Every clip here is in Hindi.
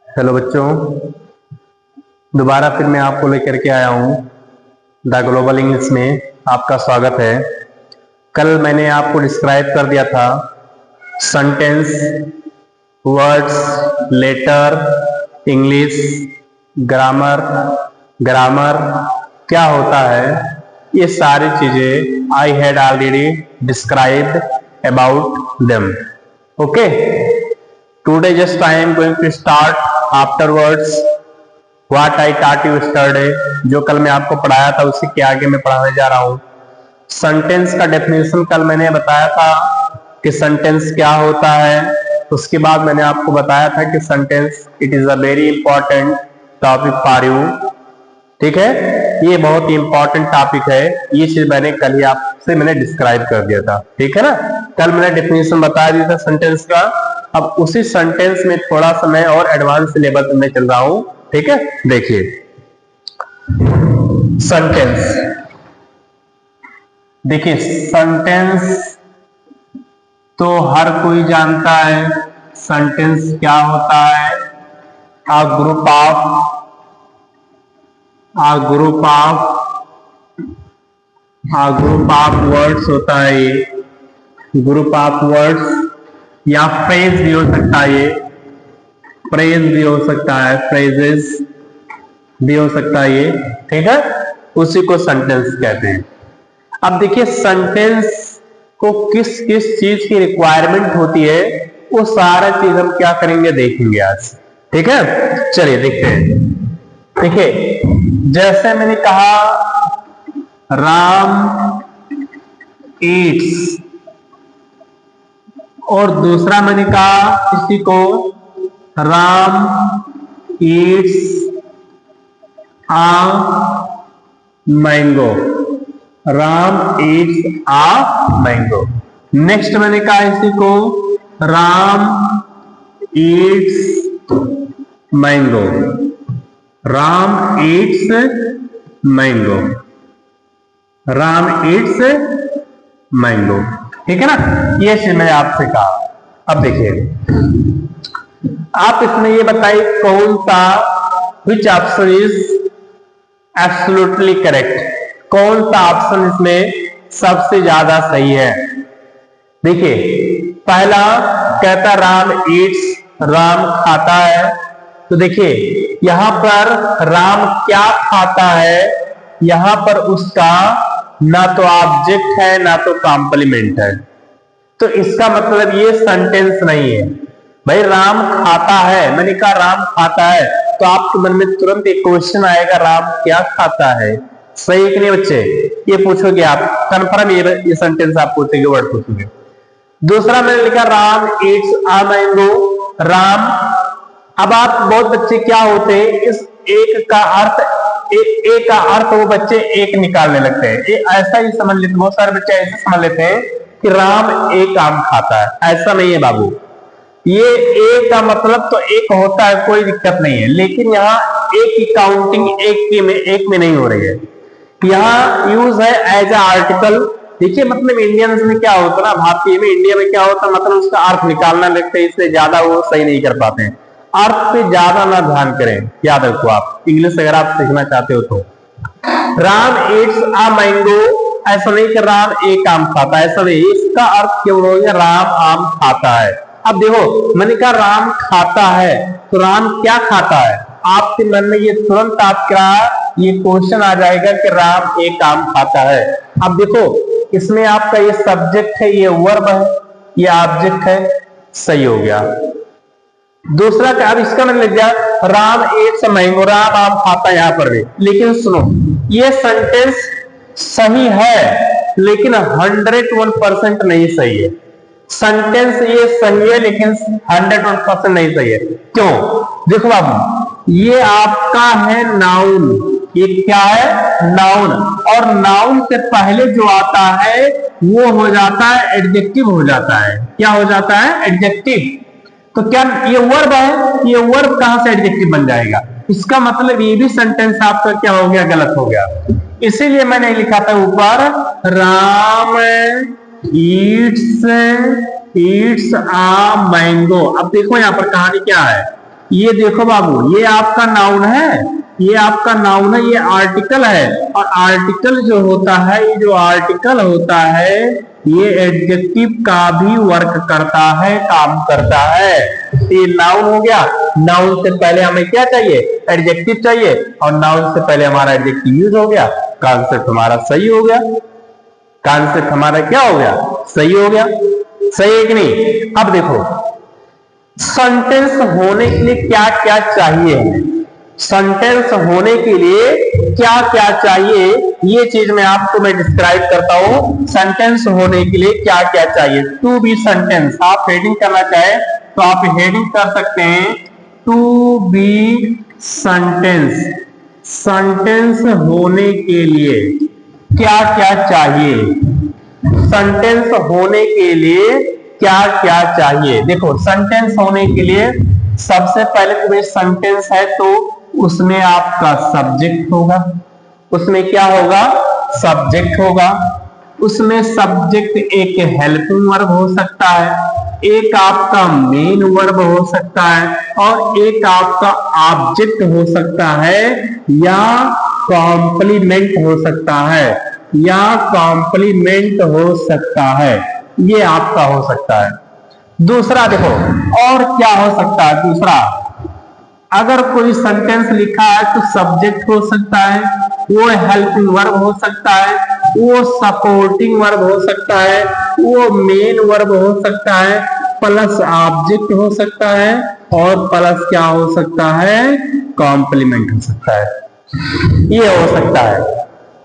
हेलो बच्चों, दोबारा फिर मैं आपको लेकर के आया हूँ द ग्लोबल इंग्लिश में। आपका स्वागत है। कल मैंने आपको डिस्क्राइब कर दिया था sentence, words, letter, English, grammar, grammar क्या होता है, ये सारी चीजें I had already described about them. Okay, today just I am going to start afterwards what I taught you yesterday. जो कल मैं आपको पढ़ाया था उसी के आगे मैं पढ़ाने जा रहा हूं। सेंटेंस का डेफिनेशन कल मैंने बताया था कि सेंटेंस क्या होता है। उसके बाद मैंने आपको बताया था कि sentence it is a very important topic for you. ठीक है, ये बहुत ही इंपॉर्टेंट टॉपिक है। ये चीज मैंने कल ही आपसे मैंने डिस्क्राइब कर दिया था। ठीक है ना, कल मैंने डेफिनेशन बता दिया था सेंटेंस का। अब उसी सेंटेंस में थोड़ा सा मैं और एडवांस लेवल में चल रहा हूं। ठीक है, देखिए सेंटेंस, देखिए सेंटेंस तो हर कोई जानता है सेंटेंस क्या होता है। अ ग्रुप ऑफ वर्ड्स होता है। ये ग्रुप ऑफ वर्ड्स या फ्रेज भी हो सकता है, ये फ्रेज भी हो सकता है, फ्रेजेस भी हो सकता है ये। ठीक है, उसी को सेंटेंस कहते हैं। अब देखिए सेंटेंस को किस किस चीज की रिक्वायरमेंट होती है, वो सारा चीज हम क्या करेंगे देखेंगे आज। ठीक है, चलिए देखते हैं। देखिए जैसे मैंने कहा राम ईट्स, और दूसरा मैंने कहा इसी को राम ईट्स आ मैंगो। राम ईट्स आ मैंगो। नेक्स्ट मैंने कहा इसी को Ram Yeats mango. Ram Yeats mango. Ram Yeats mango. ठीक है ना, ये चीज मैंने आपसे कहा। अब देखिए आप इसमें ये बताइए कौन सा which option is absolutely correct, कौन सा ऑप्शन इसमें सबसे ज्यादा सही है। देखिए पहला कहता राम ईट्स, राम खाता है। तो देखिए यहां पर राम क्या खाता है, यहां पर उसका ना तो ऑब्जेक्ट है ना तो कॉम्प्लीमेंट है। तो इसका मतलब ये सेंटेंस नहीं है। भाई राम खाता है, मैंने कहा राम खाता है, तो आपके मन में तुरंत एक क्वेश्चन आएगा राम क्या खाता है। सही कि नहीं बच्चे, ये पूछोगे आप कंफर्म, ये सेंटेंस आप पूछोगे, वर्ड पूछोगे। दूसरा मैंने लिखा राम ईट्स आ मैंगो। राम, अब आप बहुत बच्चे क्या होते हैं इस एक का अर्थ, एक का अर्थ वो बच्चे एक निकालने लगते हैं। ऐसा ही समझ लेते, बहुत सारे बच्चे ऐसे समझ लेते हैं कि राम एक आम खाता है। ऐसा नहीं है बाबू, ये एक का मतलब तो एक होता है, कोई दिक्कत नहीं है, लेकिन यहाँ एक की काउंटिंग एक में नहीं हो रही है। यहाँ यूज है एज ए आर्टिकल। देखिए मतलब इंडियंस में क्या होता है ना, भारतीय में, इंडिया में क्या होता है, मतलब उसका अर्थ निकालना लगता है, इससे ज्यादा वो सही नहीं कर पाते हैं। अर्थ पे ज्यादा ना ध्यान करें, याद रखो आप इंग्लिश अगर आप सीखना चाहते हो तो। राम ईट्स आ मैंगो, ऐसा नहीं कि राम एक आम खाता है, ऐसा नहीं, इसका अर्थ क्यों हो गया राम आम खाता है। अब देखो मैंने कहा राम खाता है, तो राम क्या खाता है, आपके मन में ये तुरंत आपका ये क्वेश्चन आ जाएगा कि राम एक आम खाता है। अब देखो इसमें आपका ये सब्जेक्ट है, ये वर्ब है, ये ऑब्जेक्ट है, सही हो गया। दूसरा अब इसका मैंने लिख दिया राम ईट्स मैंगो, राम आम खाता है यहां पर भी। लेकिन सुनो ये सेंटेंस सही है लेकिन 101% नहीं सही है। सेंटेंस ये सही है लेकिन 101% नहीं सही है। क्यों, देखो बाबू ये आपका है नाउन, ये क्या है नाउन, और नाउन से पहले जो आता है वो हो जाता है एडजेक्टिव, हो जाता है, क्या हो जाता है एडजेक्टिव। तो क्या ये वर्ब है, ये वर्ब कहां से एडजेक्टिव बन जाएगा, इसका मतलब ये भी सेंटेंस आपका क्या हो गया, गलत हो गया। इसीलिए मैंने लिखा था ऊपर राम ईट्स आ मैंगो। अब देखो यहां पर कहानी क्या है, ये देखो बाबू, ये आपका नाउन है, ये आपका नाउन है, ये आर्टिकल है। और आर्टिकल जो होता है, ये जो आर्टिकल होता है, ये एडजेक्टिव का भी वर्क करता है, काम करता है। ये नाउन हो गया। नाउन से पहले हमें क्या चाहिए? एडजेक्टिव चाहिए, और नाउन से पहले हमारा एडजेक्टिव यूज हो गया, कॉन्सेप्ट हमारा सही हो गया। कॉन्सेप्ट हमारा क्या हो गया? सही हो गया। सही है कि नहीं? अब देखो, सेंटेंस होने के लिए क्या क्या चाहिए? सेंटेंस होने के लिए क्या क्या चाहिए, ये चीज मैं डिस्क्राइब करता हूं। सेंटेंस होने के लिए क्या क्या चाहिए? टू बी सेंटेंस, आप हेडिंग करना चाहे तो आप हेडिंग कर सकते हैं, टू बी सेंटेंस। सेंटेंस होने के लिए क्या क्या चाहिए? सेंटेंस होने के लिए क्या क्या चाहिए? देखो, सेंटेंस होने के लिए सबसे पहले तो भाई सेंटेंस है तो उसमें आपका सब्जेक्ट होगा। उसमें क्या होगा? सब्जेक्ट होगा। उसमें सब्जेक्ट एक हेल्पिंग वर्ब हो सकता है, एक आपका मेन वर्ब हो सकता है, और एक आपका ऑब्जेक्ट हो सकता है, या कॉम्प्लीमेंट हो सकता है, या कॉम्प्लीमेंट हो सकता है। ये आपका हो सकता है। दूसरा देखो, और क्या हो सकता है? दूसरा, अगर कोई सेंटेंस लिखा है तो सब्जेक्ट हो सकता है, वो हेल्पिंग वर्ब हो सकता है, वो सपोर्टिंग वर्ब हो सकता है, वो मेन वर्ब हो सकता है, प्लस ऑब्जेक्ट हो सकता है, और प्लस क्या हो सकता है? कॉम्प्लीमेंट हो सकता है। ये हो सकता है,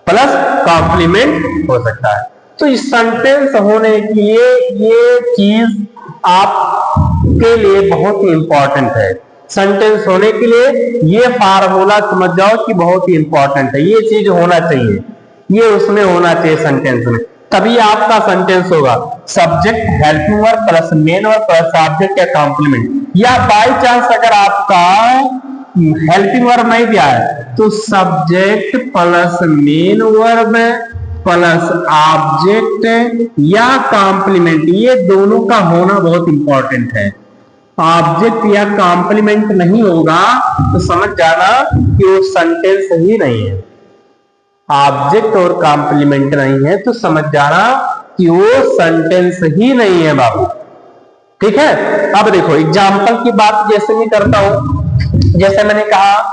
प्लस कॉम्प्लीमेंट हो सकता है। तो इस सेंटेंस होने के लिए ये चीज आपके लिए बहुत ही इंपॉर्टेंट है। सेंटेंस होने के लिए ये फार्मूला समझ जाओ कि बहुत ही इंपॉर्टेंट है। ये चीज होना चाहिए, ये उसमें होना चाहिए सेंटेंस में, तभी आपका सेंटेंस होगा। Subject, helping verb plus main verb plus object या कॉम्प्लीमेंट। या बाय चांस अगर आपका हेल्पिंग वर्ब नहीं दिया है तो subject plus main verb plus object या कॉम्प्लीमेंट, ये दोनों का होना बहुत इंपॉर्टेंट है। ऑब्जेक्ट या कॉम्प्लीमेंट नहीं होगा तो समझ जाना कि वो सेंटेंस ही नहीं है। ऑब्जेक्ट और कॉम्प्लीमेंट नहीं है तो समझ जाना कि वो सेंटेंस ही नहीं है बाबू। ठीक है? अब देखो, एग्जाम्पल की बात जैसे मैं करता हूं, जैसे मैंने कहा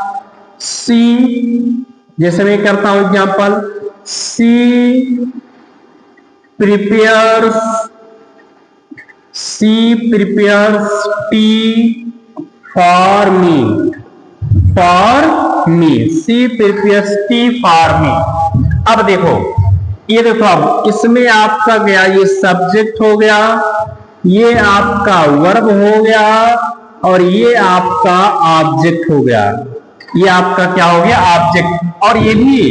सी, जैसे मैं करता हूं example, she prepares tea for me, she prepares tea for me. अब देखो, ये देखो, अब इसमें आपका गया, ये सब्जेक्ट हो गया, ये आपका वर्ब हो गया, और ये आपका ऑब्जेक्ट हो गया। ये आपका क्या हो गया? ऑब्जेक्ट। और ये भी,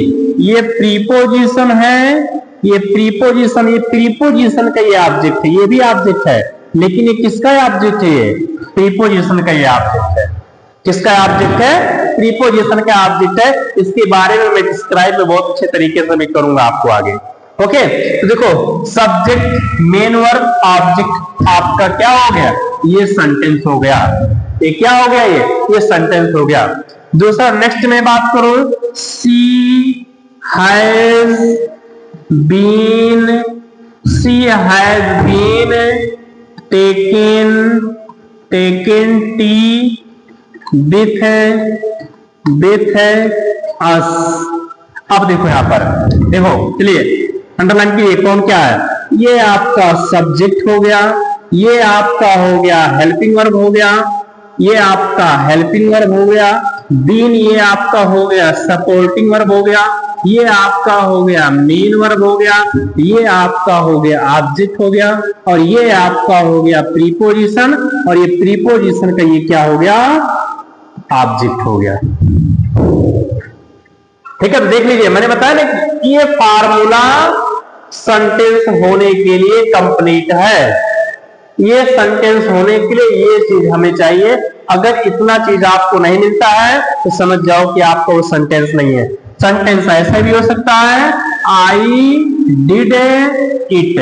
ये प्रीपोजिशन है, ये प्रीपोजिशन, ये प्रीपोजिशन का ये ऑब्जेक्ट है, ये भी ऑब्जेक्ट है, लेकिन ये किसका ऑब्जेक्ट है? ये प्रीपोजिशन का ये ऑब्जेक्ट है। किसका ऑब्जेक्ट है? प्रीपोजिशन का ऑब्जेक्ट है। इसके बारे में मैं डिस्क्राइब में बहुत अच्छे तरीके से मैं करूंगा आपको आगे। ओके, तो देखो, सब्जेक्ट, मेन वर्ब, ऑब्जेक्ट आपका क्या हो गया? ये सेंटेंस हो गया। ये क्या हो गया? ये सेंटेंस हो गया। दूसरा, नेक्स्ट में बात करूं, she has been taken tea with us. अब देखो, यहां पर देखो, चलिए अंडरलाइन कीजिए, कौन क्या है? ये आपका सब्जेक्ट हो गया, ये आपका हो गया हेल्पिंग वर्ब हो गया, ये आपका हेल्पिंग वर्ब हो गया, बीन ये आपका हो गया सपोर्टिंग वर्ब हो गया, ये आपका हो गया मेन वर्ब हो गया, ये आपका हो गया ऑब्जेक्ट हो गया, और ये आपका हो गया प्रीपोजिशन, और ये प्रीपोजिशन का ये क्या हो गया? ऑब्जेक्ट हो गया। ठीक है, तो देख लीजिए, मैंने बताया ना कि ये फार्मूला सेंटेंस होने के लिए कंप्लीट है। ये सेंटेंस होने के लिए ये चीज हमें चाहिए। अगर इतना चीज आपको नहीं मिलता है तो समझ जाओ कि आपका वो सेंटेंस नहीं है। सेंटेंस ऐसा भी हो सकता है, आई डिड इट,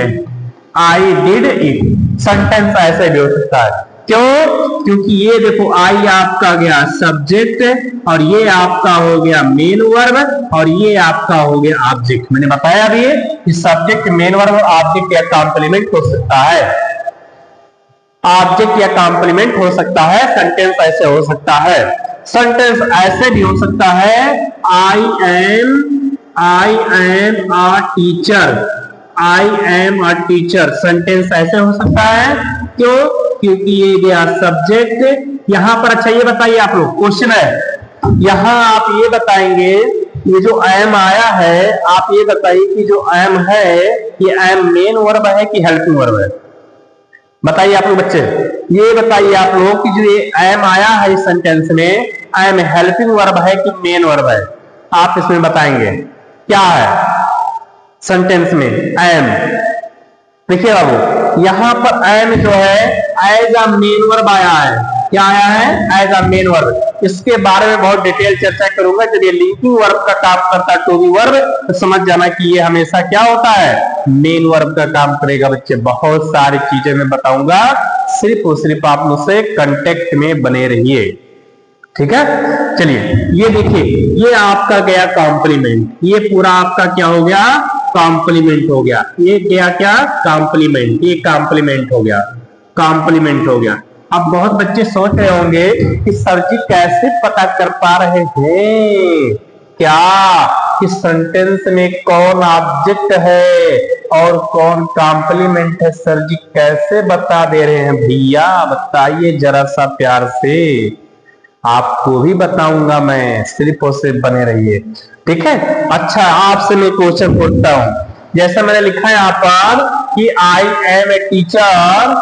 सेंटेंस ऐसे भी हो सकता है। क्यों? क्योंकि ये देखो आई आपका गया सब्जेक्ट और ये आपका हो गया मेन वर्ब और ये आपका हो गया ऑब्जेक्ट। मैंने बताया अभी कि सब्जेक्ट, मेन वर्ब और ऑब्जेक्ट या कॉम्प्लीमेंट हो सकता है, ऑब्जेक्ट या कॉम्प्लीमेंट हो सकता है, सेंटेंस ऐसे हो सकता है। सेंटेंस ऐसे भी हो सकता है, I am a teacher, I am a teacher, sentence ऐसे हो सकता है। क्यों? क्योंकि ये गया सब्जेक्ट यहां पर। अच्छा ये बताइए आप लोग, क्वेश्चन है यहां, आप ये बताएंगे ये जो एम आया है, आप ये बताइए कि जो एम है ये एम मेन वर्ब है कि हेल्पिंग वर्ब है? बताइए आप लोग बच्चे, ये बताइए आप लोग कि जो ये एम आया है इस सेंटेंस में, एम हेल्पिंग वर्ब है कि मेन वर्ब है? आप इसमें बताएंगे क्या है सेंटेंस में एम। देखिए बाबू, यहां पर एम जो है एज अ मेन वर्ब आया है। क्या आया है? As a main verb. इसके बारे में बहुत डिटेल चर्चा करूंगा। जब ये लिंकिंग वर्ब का काम करता है टू बी वर्ब, तो समझ जाना कि ये हमेशा क्या होता है, मेन वर्ब का काम करेगा। बच्चे बहुत सारी चीजें मैं बताऊंगा, सिर्फ और सिर्फ आप मुझसे कांटेक्ट में बने रहिए, ठीक है। चलिए ये देखिए, ये आपका गया कॉम्प्लीमेंट, ये पूरा आपका क्या हो गया, कॉम्प्लीमेंट हो गया। ये गया क्या, कॉम्प्लीमेंट, ये कॉम्प्लीमेंट हो गया, कॉम्प्लीमेंट हो गया। अब बहुत बच्चे सोच रहे होंगे कि सर जी कैसे पता कर पा रहे हैं क्या कि सेंटेंस में कौन ऑब्जेक्ट है और कौन कॉम्प्लीमेंट है? सर जी कैसे बता दे रहे हैं? भैया बताइए जरा सा प्यार से, आपको भी बताऊंगा मैं, सिर्फ और सिर्फ बने रहिए, ठीक है। अच्छा आपसे मैं क्वेश्चन पूछता हूं, जैसा मैंने लिखा है यहाँ पर कि आई एम ए टीचर,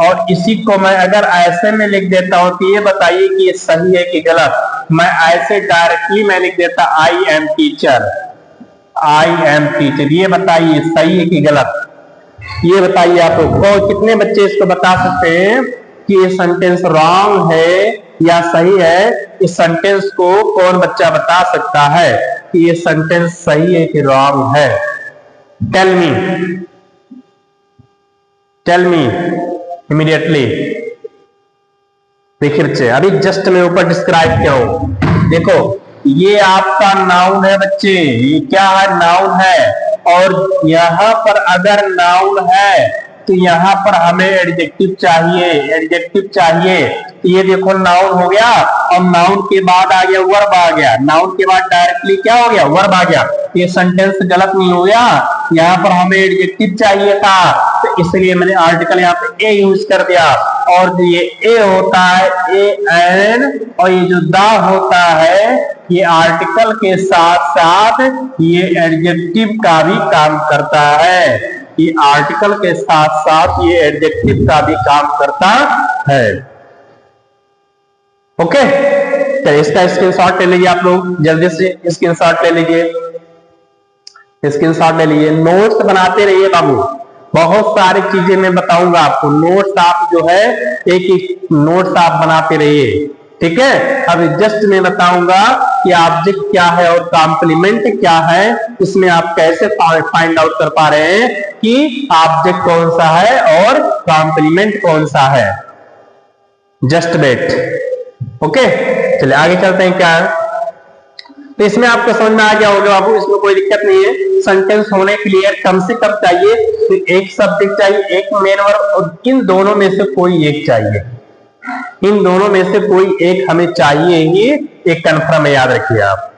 और इसी को मैं अगर ऐसे में लिख देता हूं तो ये बताइए कि ये सही है कि गलत? मैं ऐसे डायरेक्टली मैं लिख देता I am teacher, I am teacher, ये बताइए सही है कि गलत? ये बताइए आप लोग, कितने बच्चे इसको बता सकते हैं कि ये सेंटेंस रॉन्ग है या सही है? इस सेंटेंस को कौन बच्चा बता सकता है कि ये सेंटेंस सही है कि रॉन्ग है? Tell me, tell me immediately. देखिए बच्चे, अभी जस्ट मैं ऊपर डिस्क्राइब किया हूं, देखो ये आपका नाउन है बच्चे, ये क्या है, नाउन है। और यहां पर अगर नाउन है तो यहां पर हमें एडजेक्टिव चाहिए, एडजेक्टिव चाहिए। तो ये देखो नाउन हो गया और नाउन के बाद आ गया वर्ब आ गया, नाउन के बाद डायरेक्टली क्या हो गया, वर्ब आ गया। ये सेंटेंस गलत नहीं हो गया, यहाँ पर हमें एडजेक्टिव चाहिए था, तो इसलिए मैंने आर्टिकल यहाँ पे ए यूज कर दिया। और जो ये ए होता है, ए एन, और ये जो दा होता है, ये आर्टिकल के साथ साथ ये एडजेक्टिव का भी काम करता है, ये आर्टिकल के साथ साथ ये एडजेक्टिव का भी काम करता है। ओके, तो इसका स्क्रीनशॉट ले लीजिए आप लोग, जल्दी से स्क्रीनशॉट ले लीजिए, स्क्रीनशॉट ले लीजिए। नोट्स बनाते रहिए बाबू, बहुत सारी चीजें मैं बताऊंगा आपको। नोट्स आप जो है एक एक नोट्स आप बनाते रहिए, ठीक है। अभी जस्ट मैं बताऊंगा कि ऑब्जेक्ट क्या है और कॉम्प्लीमेंट क्या है, इसमें आप कैसे फाइंड आउट कर पा रहे हैं कि ऑब्जेक्ट कौन सा है और कॉम्प्लीमेंट कौन सा है। Just wait, okay. चलिए आगे चलते हैं। क्या है तो इसमें आपको समझ में आ गया होगा बाबू, इसमें कोई दिक्कत नहीं है। सेंटेंस होने के लिए कम से कम चाहिए तो एक सब्जेक्ट चाहिए, एक मेन वर्ब, और इन दोनों में से कोई एक चाहिए, इन दोनों में से कोई एक हमें चाहिए ही, एक कंफर्म है, याद रखिए आप।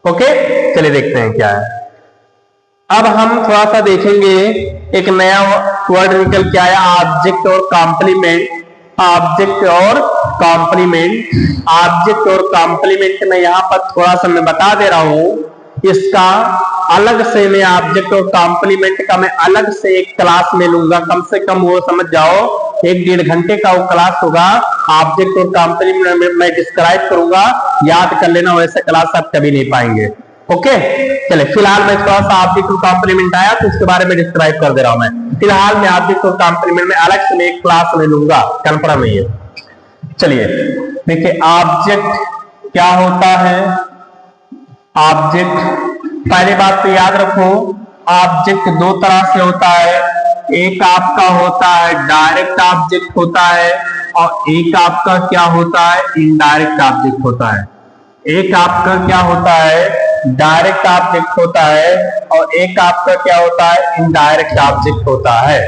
ओके, चलिए देखते हैं क्या है। अब हम थोड़ा सा देखेंगे, एक नया वर्ड निकल के आया, ऑब्जेक्ट और कॉम्प्लीमेंट। ऑब्जेक्ट और कॉम्प्लीमेंट, ऑब्जेक्ट और कॉम्प्लीमेंट में यहां पर थोड़ा सा मैं बता दे रहा हूं, इसका अलग से मैं ऑब्जेक्ट और कॉम्प्लीमेंट का मैं अलग से एक क्लास में लूंगा, कम से कम वो समझ जाओ 1-1.5 घंटे का वो क्लास होगा। ऑब्जेक्ट और कॉम्प्लीमेंट में मैं डिस्क्राइब करूंगा, याद कर लेना, वैसे क्लास आप कभी नहीं पाएंगे। ओके, चले फिलहाल मैं थोड़ा सा ऑब्जेक्ट और कॉम्प्लीमेंट आया तो उसके बारे में डिस्क्राइब कर दे रहा हूं। मैं फिलहाल मैं ऑब्जेक्ट और कॉम्प्लीमेंट में अलग से एक क्लास में लूंगा, कंफर्म नहीं है। चलिए देखिए, ऑब्जेक्ट क्या होता है। ऑब्जेक्ट, पहली बात तो याद रखो, ऑब्जेक्ट दो तरह से होता है। एक आपका होता है डायरेक्ट ऑब्जेक्ट होता है, और एक आपका क्या होता है, इनडायरेक्ट ऑब्जेक्ट होता है। एक आपका क्या होता है, डायरेक्ट ऑब्जेक्ट होता है, और एक आपका क्या होता है, इनडायरेक्ट ऑब्जेक्ट होता है।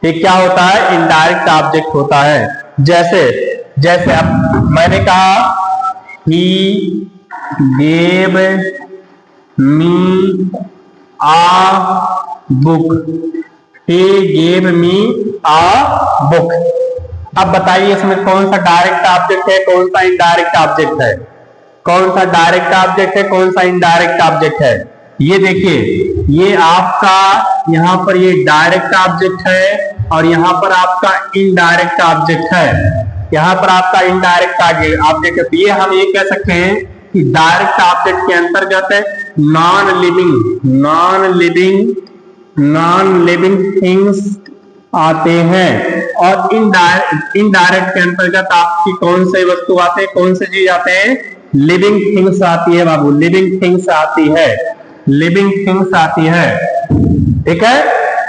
ये क्या होता है, इनडायरेक्ट ऑब्जेक्ट होता है। जैसे जैसे अब मैंने कहा ही gave me a book, he gave me a book। अब बताइए इसमें कौन सा डायरेक्ट ऑब्जेक्ट है, कौन सा इनडायरेक्ट ऑब्जेक्ट है, कौन सा डायरेक्ट ऑब्जेक्ट है, कौन सा इनडायरेक्ट ऑब्जेक्ट है। ये देखिए, ये आपका यहाँ पर ये डायरेक्ट ऑब्जेक्ट है और यहाँ पर आपका इनडायरेक्ट ऑब्जेक्ट है। यहाँ पर आपका इनडायरेक्ट ऑब्जेक्ट है। ये हम ये कह सकते हैं कि डायरेक्ट ऑब्जेक्ट के अंतर्गत नॉन लिविंग थिंग्स आते हैं, और इनडायरेक्ट के अंतर्गत आपकी कौन से वस्तु आते हैं, कौन से चीज आते हैं, लिविंग थिंग्स आती है बाबू, लिविंग थिंग्स आती है, लिविंग थिंग्स आती है। ठीक है,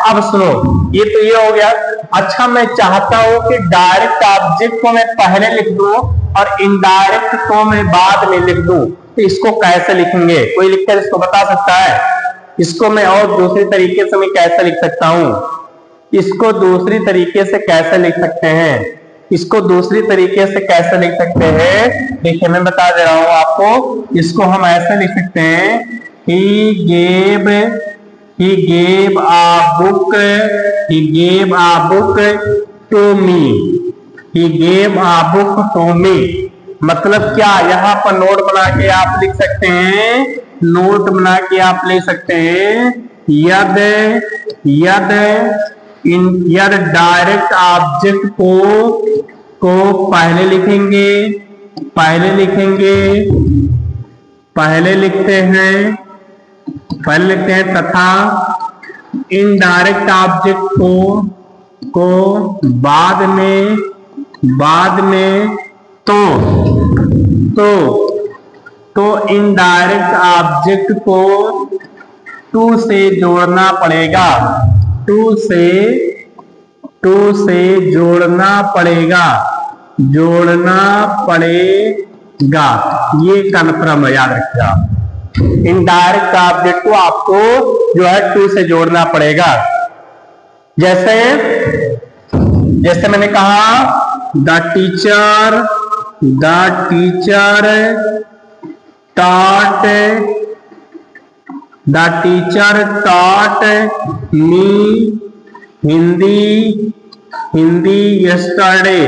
अब सुनो, ये तो ये हो गया। अच्छा, मैं चाहता हूं कि डायरेक्ट ऑब्जेक्ट को मैं पहले लिख दूं और इनडायरेक्ट को मैं बाद में लिख दूं, तो इसको कैसे लिखेंगे, कोई लिखकर इसको बता सकता है? इसको मैं और दूसरी तरीके से मैं कैसे लिख सकता हूं, इसको दूसरी तरीके से कैसे लिख सकते हैं, इसको दूसरी तरीके से कैसे लिख सकते हैं? देखिए मैं बता दे रहा हूं आपको। इसको हम ऐसे लिख सकते हैं, he gave a book to me, he gave a book to me। मतलब क्या, यहाँ पर नोट बना के आप लिख सकते हैं, नोट बना के आप ले सकते हैं, यद डायरेक्ट ऑब्जेक्ट को पहले लिखेंगे, पहले लिखते हैं तथा इनडायरेक्ट ऑब्जेक्ट को बाद में तो इनडायरेक्ट ऑब्जेक्ट को टू से जोड़ना पड़ेगा, टू से जोड़ना पड़ेगा, ये कन्फर्म है, याद रखिएगा। इनडायरेक्ट ऑब्जेक्ट को आपको जो है टू से जोड़ना पड़ेगा। जैसे मैंने कहा, the teacher taught me Hindi yesterday।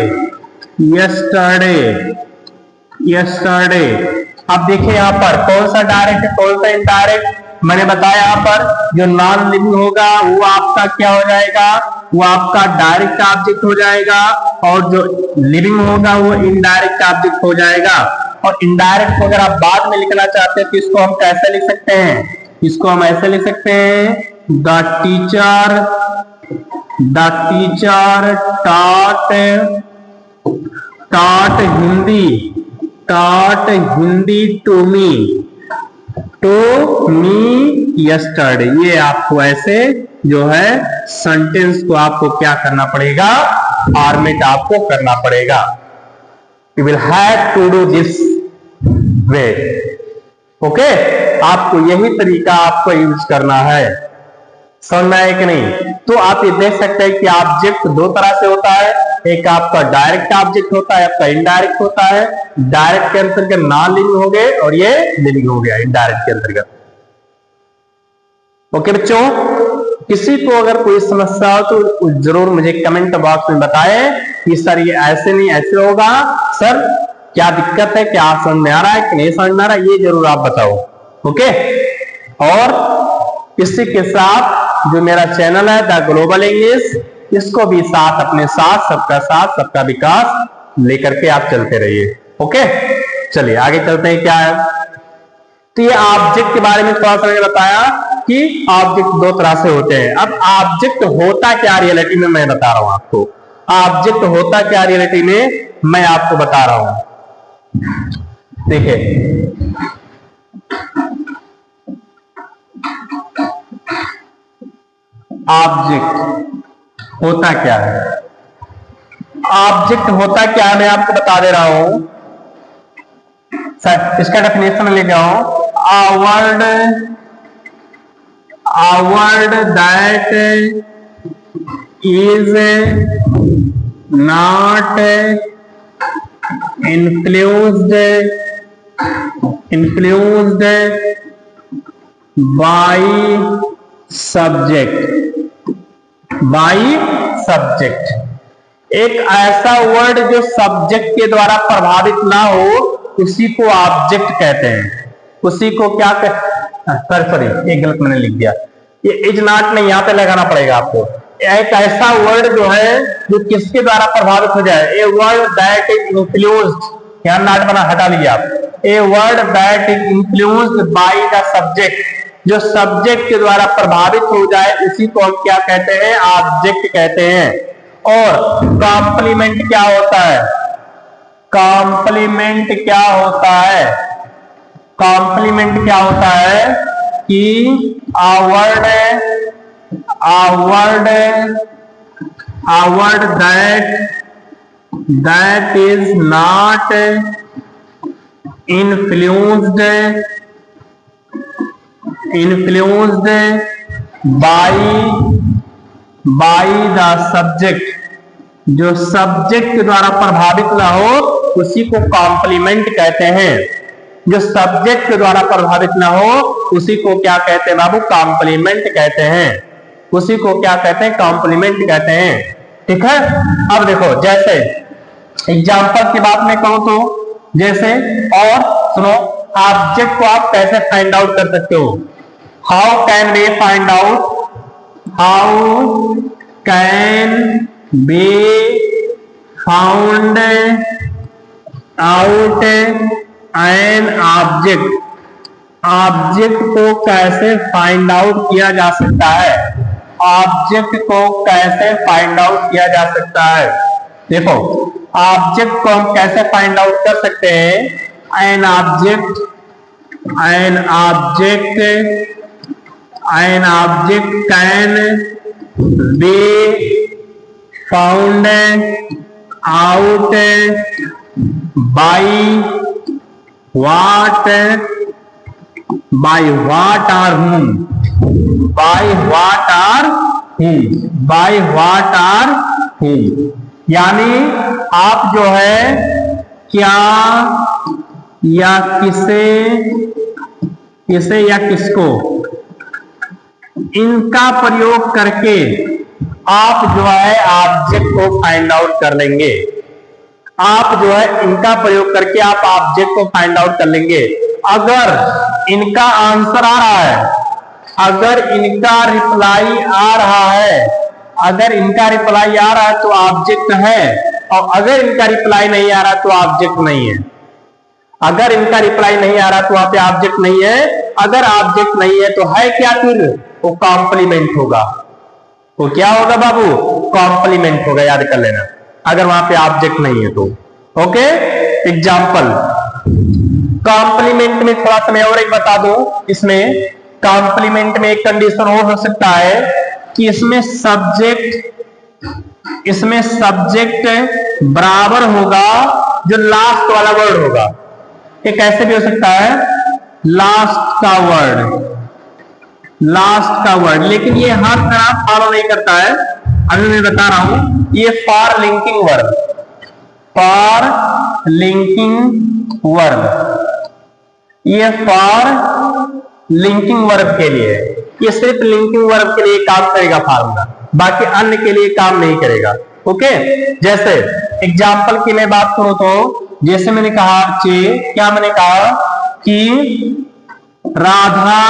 अब देखिए यहाँ पर कौन सा डायरेक्ट है, कौन सा इनडायरेक्ट। मैंने बताया यहाँ पर जो नॉन लिविंग होगा वो आपका क्या हो जाएगा, वो आपका डायरेक्ट ऑब्जेक्ट हो जाएगा, और जो लिविंग होगा वो इनडायरेक्ट ऑब्जेक्ट हो जाएगा। और इनडायरेक्ट को अगर आप बाद में लिखना चाहते हैं तो इसको हम कैसे लिख सकते हैं, इसको हम ऐसे लिख सकते हैं, the teacher taught Hindi to me yesterday। ये आपको ऐसे जो है सेंटेंस को आपको क्या करना पड़ेगा, फॉर्मेट आपको करना पड़ेगा। You will have to do this way। Okay, आपको यही तरीका आपको यूज करना है। समझ में आया कि नहीं? तो आप ये देख सकते हैं कि ऑब्जेक्ट दो तरह से होता है, एक आपका डायरेक्ट ऑब्जेक्ट होता है, आपका इनडायरेक्ट होता है। डायरेक्ट के अंतर्गत नॉन लिविंग हो गए और ये लिविंग हो गया इनडायरेक्ट के अंतर्गत। ओके बच्चों, किसी को अगर कोई समस्या हो तो जरूर मुझे कमेंट बॉक्स में बताएं कि सर ये ऐसे नहीं ऐसे होगा, सर क्या दिक्कत है, क्या समझ में आ रहा है कि नहीं समझ में आ रहा है, ये जरूर आप बताओ। ओके, और इसी के साथ जो मेरा चैनल है द ग्लोबल इंग्लिश, इसको भी साथ अपने साथ सबका विकास लेकर के आप चलते रहिए। ओके, चलिए आगे चलते हैं। क्या है, तो ये ऑब्जेक्ट के बारे में थोड़ा सा मैंने बताया कि ऑब्जेक्ट दो तरह से होते हैं। अब ऑब्जेक्ट होता क्या रियलिटी में मैं बता रहा हूं आपको, ऑब्जेक्ट होता क्या रियलिटी में मैं आपको बता रहा हूं। देखिए, ऑब्जेक्ट होता क्या है, ऑब्जेक्ट होता क्या है मैं आपको बता दे रहा हूं, इसका डेफिनेशन लेके आओ। A word that is not influenced by subject, एक ऐसा वर्ड जो सब्जेक्ट के द्वारा प्रभावित ना हो उसी को ऑब्जेक्ट कहते हैं। उसी को क्या सॉरी एक गलत मैंने लिख दिया, ये इज नॉट नहीं, यहां पे लगाना पड़ेगा आपको। एक ऐसा वर्ड जो है जो किसके द्वारा प्रभावित हो जाए, a word that is influenced, यहां नॉट बना हटा लीजिए आप। A word that is influenced by the subject, जो सब्जेक्ट के द्वारा प्रभावित हो जाए उसी को हम क्या कहते हैं, ऑब्जेक्ट कहते हैं। और कॉम्प्लीमेंट क्या होता है, कॉम्प्लीमेंट क्या होता है, कॉम्प्लीमेंट क्या होता है कि a word that is not influenced by the subject, जो सब्जेक्ट के द्वारा प्रभावित ना हो उसी को कॉम्प्लीमेंट कहते हैं। जो सब्जेक्ट के द्वारा प्रभावित ना हो उसी को क्या कहते हैं बाबू, कॉम्प्लीमेंट कहते हैं। उसी को क्या कहते हैं, कॉम्प्लीमेंट कहते हैं। ठीक है, अब देखो जैसे एग्जांपल की बात में कहूं तो जैसे, और सुनो, ऑब्जेक्ट को आप कैसे फाइंड आउट कर सकते हो, how can we find out, how can be found out an object, object को कैसे फाइंड आउट किया जा सकता है, ऑब्जेक्ट को कैसे फाइंड आउट किया जा सकता है। देखो ऑब्जेक्ट को हम कैसे फाइंड आउट कर सकते हैं, an object can be found out by what by what or whom, by what or whom, by what or whom, यानी आप जो है क्या या किसे या किसको, इनका प्रयोग करके आप जो है ऑब्जेक्ट को फाइंड आउट कर लेंगे। आप जो है इनका प्रयोग करके आप ऑब्जेक्ट को फाइंड आउट कर लेंगे। अगर इनका आंसर आ रहा है, अगर इनका रिप्लाई आ रहा है, अगर इनका रिप्लाई आ रहा है तो ऑब्जेक्ट है, और अगर इनका रिप्लाई नहीं आ रहा तो ऑब्जेक्ट नहीं है। अगर इनका रिप्लाई नहीं आ रहा तो वहां पे ऑब्जेक्ट नहीं है, अगर ऑब्जेक्ट नहीं है तो है क्या, फिर वो कॉम्प्लीमेंट होगा। वो क्या होगा बाबू, कॉम्प्लीमेंट होगा, याद कर लेना, अगर वहां पे ऑब्जेक्ट नहीं है तो। ओके, एग्जाम्पल कॉम्प्लीमेंट में थोड़ा सा मैं और एक बता दूं, इसमें कॉम्प्लीमेंट में एक कंडीशन और हो सकता है कि इसमें सब्जेक्ट बराबर होगा जो लास्ट वाला वर्ड होगा। ये कैसे भी हो सकता है, लास्ट का वर्ड, लेकिन ये हर तरह फॉलो नहीं करता है। अभी मैं बता रहा हूं, ये फॉर लिंकिंग वर्ब के लिए, ये सिर्फ लिंकिंग वर्ब के लिए काम करेगा फार्मूला, बाकी अन्य के लिए काम नहीं करेगा। ओके, जैसे एग्जाम्पल की मैं बात करूं तो जैसे मैंने कहा क्या मैंने कहा कि Radha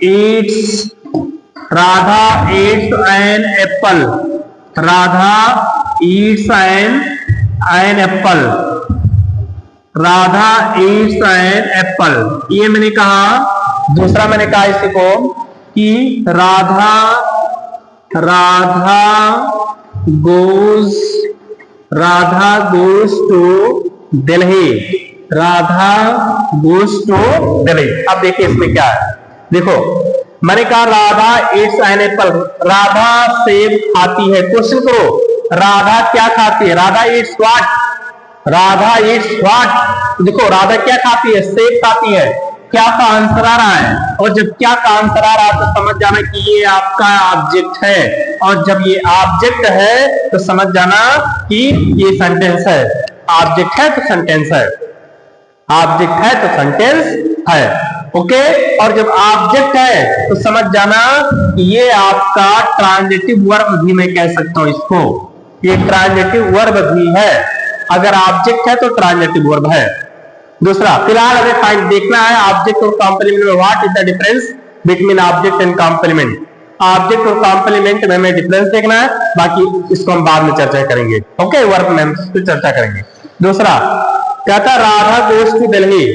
eats an apple, Radha eats an apple, Radha eats an apple, ये मैंने कहा। दूसरा मैंने कहा इसी को कि Radha goes to Delhi, Radha goes to Delhi. अब देखिए इसमें क्या है, देखो मैंने कहा Radha eats an apple, Radha सेब खाती है। क्वेश्चन करो राधा क्या खाती है? Radha eats what? Radha eats what? देखो राधा क्या खाती है? सेब खाती है। क्या का आंसर आ रहा है? और जब क्या का आंसर आ रहा है तो समझ जाना कि ये आपका ऑब्जेक्ट है, और जब ये ऑब्जेक्ट है तो समझ जाना कि ये सेंटेंस है। ऑब्जेक्ट है तो सेंटेंस है, ऑब्जेक्ट है तो सेंटेंस है। ओके, और जब ऑब्जेक्ट है तो समझ जाना कि ये आपका ट्रांजिटिव वर्ब भी मैं कह सकता हूं इसको, ये ट्रांजिटिव वर्ब भी है। अगर ऑब्जेक्ट है तो ट्रांजिटिव वर्ब है। दूसरा, फिलहाल हमें फाइंड देखना है ऑब्जेक्ट और कॉम्प्लीमेंट में what is the difference between object and complement. Object और कॉम्प्लीमेंट में हमें डिफरेंस देखना है, बाकी इसको हम बाद में चर्चा करेंगे। ओके, वर्ब में हम चर्चा करेंगे। दूसरा कहता राधा गोज टू दिल्ली,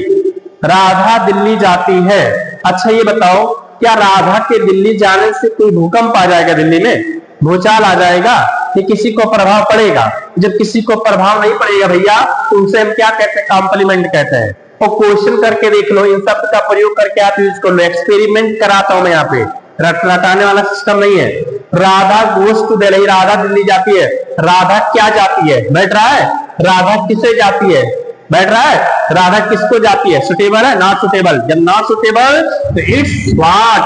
राधा दिल्ली जाती है। अच्छा ये बताओ क्या राधा के दिल्ली जाने से कोई भूकंप आ जाएगा? दिल्ली में भूचाल आ जाएगा कि किसी को प्रभाव पड़ेगा? जब किसी को प्रभाव नहीं पड़ेगा भैया तो उसे हम क्या कहते हैं? कॉम्प्लीमेंट कहते हैं। और क्वेश्चन करके देख लो, इन शब्द का प्रयोग करके आप यूज कर लो। एक्सपेरिमेंट कराता हूं मैं यहाँ पे, रटाने वाला सिस्टम नहीं है। राधा गोज टू दिल्ली, राधा दिल्ली जाती है। राधा क्या जाती है? बैठ रहा है। राधा किसे जाती है? बैठ रहा है। राधा किसको जाती है? सुटेबल है, नॉट सुटेबल? जब नॉट सुटेबल तो इट्स व्हाट,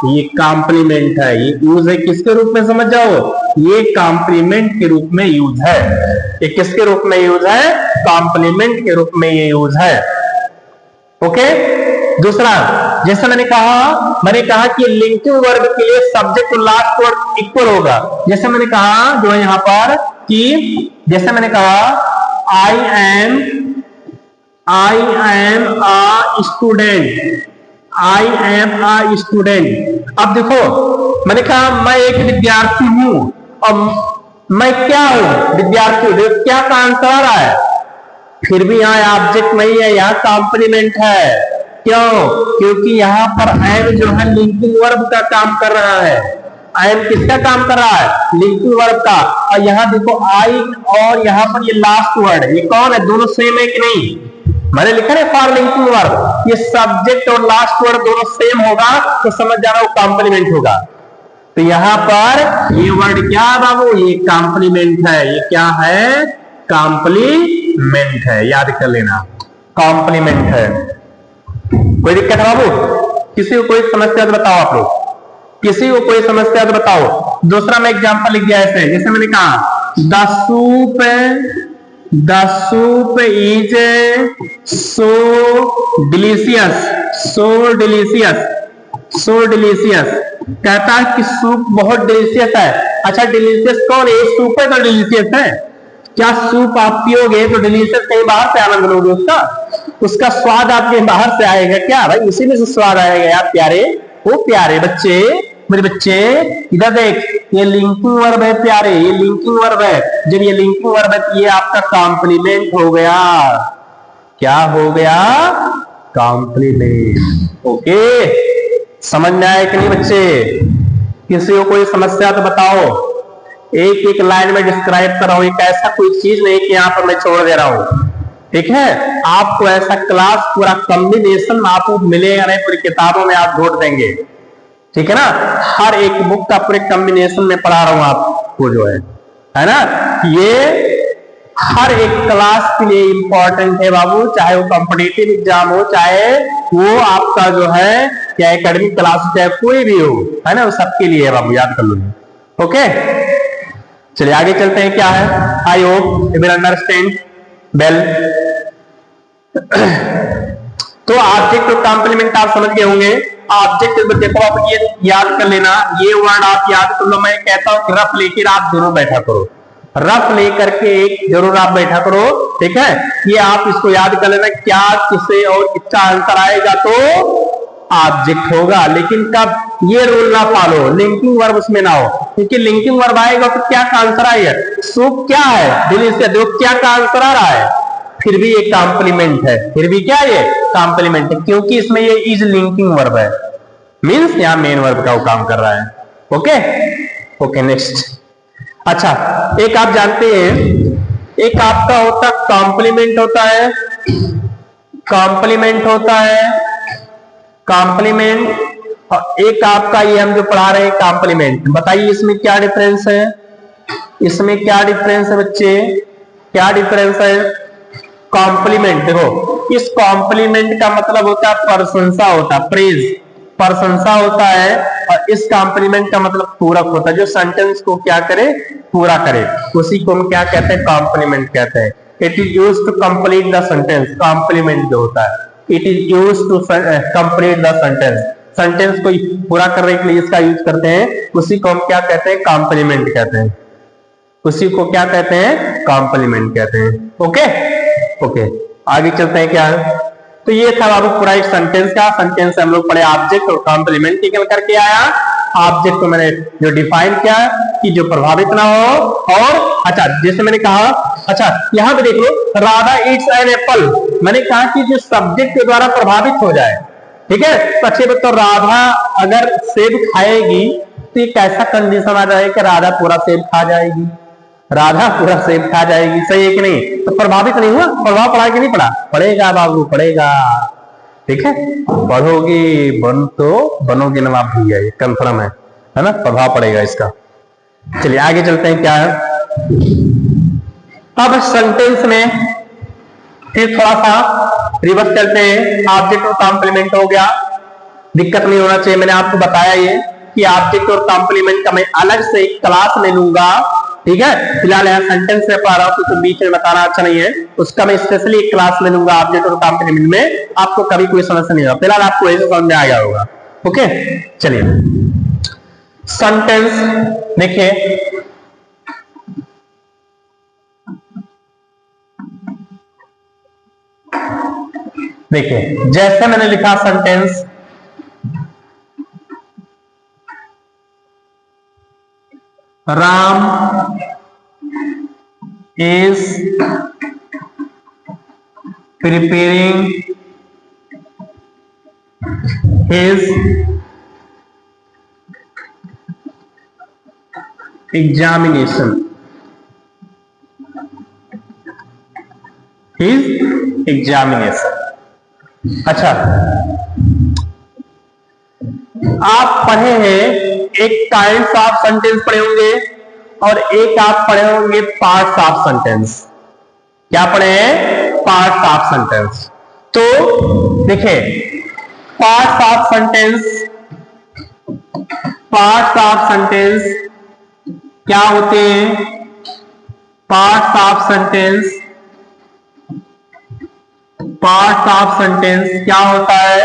ये कॉम्प्लीमेंट है। ये यूज है किसके रूप में? समझ जाओ, ये कॉम्प्लीमेंट के रूप में यूज है। ये किसके रूप में यूज है? कॉम्प्लीमेंट के रूप में ये यूज है। ओके, दूसरा जैसे मैंने कहा कि लिंकिंग वर्ब के लिए सब्जेक्ट और लास्ट वर्ड इक्वल होगा। जैसे मैंने कहा जो है यहां पर कि जैसे मैंने कहा I am a student, I am a student. अब देखो मैंने कहा मैं एक विद्यार्थी हूं, और मैं क्या हूं? विद्यार्थी हूं। क्या का आंसर आ रहा है? फिर भी यहाँ ऑब्जेक्ट नहीं है, यहाँ कॉम्प्लीमेंट है। क्यों? क्योंकि यहाँ पर एम जो है लिंकिंग वर्ब का काम कर रहा है। एम किसका काम कर रहा है? लिंकिंग वर्ब का। और यहाँ देखो आई और यहाँ पर ये लास्ट वर्ड, ये कौन है? दोनों सेम है कि नहीं? मैंने लिखा है फॉर लिंकिंग वर्ब, ये सब्जेक्ट और लास्ट वर्ड दोनों सेम होगा तो समझ जाना वो कॉम्प्लीमेंट होगा। तो यहां पर ये वर्ड क्या है बाबू? ये कॉम्प्लीमेंट है। ये क्या है? कॉम्प्लीमेंट है, याद कर लेना, कॉम्प्लीमेंट है। कोई दिक्कत है बाबू? किसी को कोई समस्या तो बताओ आप लोग, किसी को कोई समस्या तो बताओ। दूसरा मैं एग्जांपल लिख दिया ऐसे, जैसे मैंने कहा the soup is so delicious, so delicious, so delicious। कहता है कि सूप बहुत डिलीशियस है। अच्छा डिलीशियस कौन है? सूप है तो डिलीशियस है। क्या सूप आप पियोगे तो डिलीशियस कहीं बाहर से आनंद लोगे उसका स्वाद आपके बाहर से आएगा क्या? भाई इसी में से स्वाद आएगा यार प्यारे। वो प्यारे बच्चे, मेरे बच्चे इधर देख, ये लिंकिंग वर्ब है प्यारे, ये लिंकिंग वर्ब है। जब ये लिंकिंग वर्ब है तो ये आपका कॉम्प्लीमेंट हो गया। क्या हो गया? कॉम्प्लीमेंट। ओके, समझ में आया कि नहीं बच्चे? किसी को कोई समस्या तो बताओ, एक एक लाइन में डिस्क्राइब कर रहा हूं। एक ऐसा कोई चीज नहीं कि यहां पर मैं छोड़ दे रहा हूं, ठीक है? आपको ऐसा क्लास पूरा कॉम्बिनेशन आपको मिलेगा नहीं, पूरी किताबों में आप ढूंढ देंगे, ठीक है ना? हर एक बुक का पूरे कॉम्बिनेशन में पढ़ा रहा हूं आपको जो है ना? ये हर एक क्लास के लिए इंपॉर्टेंट है बाबू, चाहे वो कॉम्पिटिटिव एग्जाम हो, चाहे वो आपका जो है या एकेडमिक क्लास, चाहे कोई भी हो, है ना? वो सबके लिए है बाबू, याद कर लो। ओके, चलिए आगे चलते हैं। क्या है? I hope you will understand well. तो ऑब्जेक्ट और कॉम्प्लीमेंट आप समझ गए होंगे। ऑब्जेक्ट देखो आप ये याद कर लेना, ये वर्ड आप याद कर लो। मैं कहता हूं कि रफ लेकर आप जरूर बैठा करो, रफ लेकर के एक जरूर आप बैठा करो, ठीक है? ये आप इसको याद कर लेना, क्या किसे और किसका आंसर आएगा तो ऑब्जेक्ट होगा। लेकिन कब? ये रूल ना फॉलो, लिंकिंग वर्ब उसमें ना हो, क्योंकि लिंकिंग वर्ब आएगा तो क्या का आंसर आएगा? सूप क्या है? डिलीशियस। देखो क्या का आंसर आ रहा है, फिर भी ये कॉम्प्लीमेंट है। फिर भी क्या ये कॉम्प्लीमेंट है, क्योंकि इसमें ये इज लिंकिंग वर्ब है, मींस यहां मेन वर्ब का वो काम कर रहा है। Okay okay, next. अच्छा, एक आप जानते हैं, एक आपका होता कॉम्प्लीमेंट होता है, कॉम्प्लीमेंट होता है, कॉम्प्लीमेंट और एक आपका ये हम जो पढ़ा रहे हैं कॉम्प्लीमेंट। बताइए इसमें क्या डिफरेंस है, इसमें क्या डिफरेंस है बच्चे, क्या डिफरेंस है। कॉम्प्लीमेंट, देखो इस कॉम्प्लीमेंट का मतलब होता है प्रशंसा होता है, प्रेज, प्रशंसा होता है, और इस कॉम्प्लीमेंट का मतलब पूरक होता है, जो सेंटेंस को क्या करे, पूरा करे, उसी को हम क्या कहते हैं, कॉम्प्लीमेंट कहते हैं। It is use to complete the sentence, complement जो होता है, it is use to complete the sentence, sentence को पूरा करने के लिए इसका यूज करते हैं, उसी को हम क्या कहते हैं, कॉम्प्लीमेंट कहते हैं, उसी को क्या कहते हैं, कॉम्प्लीमेंट कहते हैं। ओके ओके, आगे चलते हैं। क्या है, तो ये था बाबू पूरा एक सेंटेंस का, सेंटेंस हम लोग पढ़े ऑब्जेक्ट और कॉम्प्लीमेंट निकल करके आया। ऑब्जेक्ट को मैंने जो डिफाइन किया कि जो प्रभावित ना हो, और अच्छा जैसे मैंने कहा, अच्छा यहां पे देख लो, राधा ईट्स एन एप्पल, मैंने कहा कि जो सब्जेक्ट के द्वारा प्रभावित हो जाए, ठीक है। तो अच्छे तो राधा अगर सेब खाएगी तो एक ऐसा कंडीशन आ जाए कि राधा पूरा सेब खा जाएगी, राधा पूरा सेब खा जाएगी, सही है कि नहीं। तो प्रभावित नहीं हुआ, प्रभाव पड़ा कि नहीं पड़ा, पड़ेगा बाबू पड़ेगा, ठीक है। पढ़ोगे बन तो बनोगे नवाब भैया, ये कंफर्म है ना, प्रभाव पड़ेगा इसका। चलिए आगे चलते हैं। क्या है, अब सेंटेंस में फिर थोड़ा सा रिवर्स चलते हैं। ऑब्जेक्ट और कॉम्प्लीमेंट हो गया, दिक्कत नहीं होना चाहिए, मैंने आपको बताया ये कि ऑब्जेक्ट और कॉम्प्लीमेंट का मैं अलग से एक क्लास ले लूंगा, ठीक है। फिलहाल यहाँ सेंटेंस में पढ़ा रहा हूं तो बीच में बताना अच्छा नहीं है, उसका मैं स्पेशली एक क्लास ले लूंगा ऑब्जेक्ट और कॉम्प्लीमेंट में, आपको कभी कोई समस्या नहीं होगा, फिलहाल आपको ऐसे समझ में आ गया होगा। ओके चलिए, सेंटेंस देखिए, देखिए जैसे मैंने लिखा sentence, Ram is preparing his examination, अच्छा आप पढ़े हैं, एक काइंड्स ऑफ सेंटेंस पढ़े होंगे और एक आप पढ़े होंगे पार्ट्स ऑफ सेंटेंस। क्या पढ़े हैं, पार्ट्स ऑफ सेंटेंस। तो देखिए parts of sentence, parts of sentence क्या होते हैं, parts of sentence, parts of sentence क्या होता है,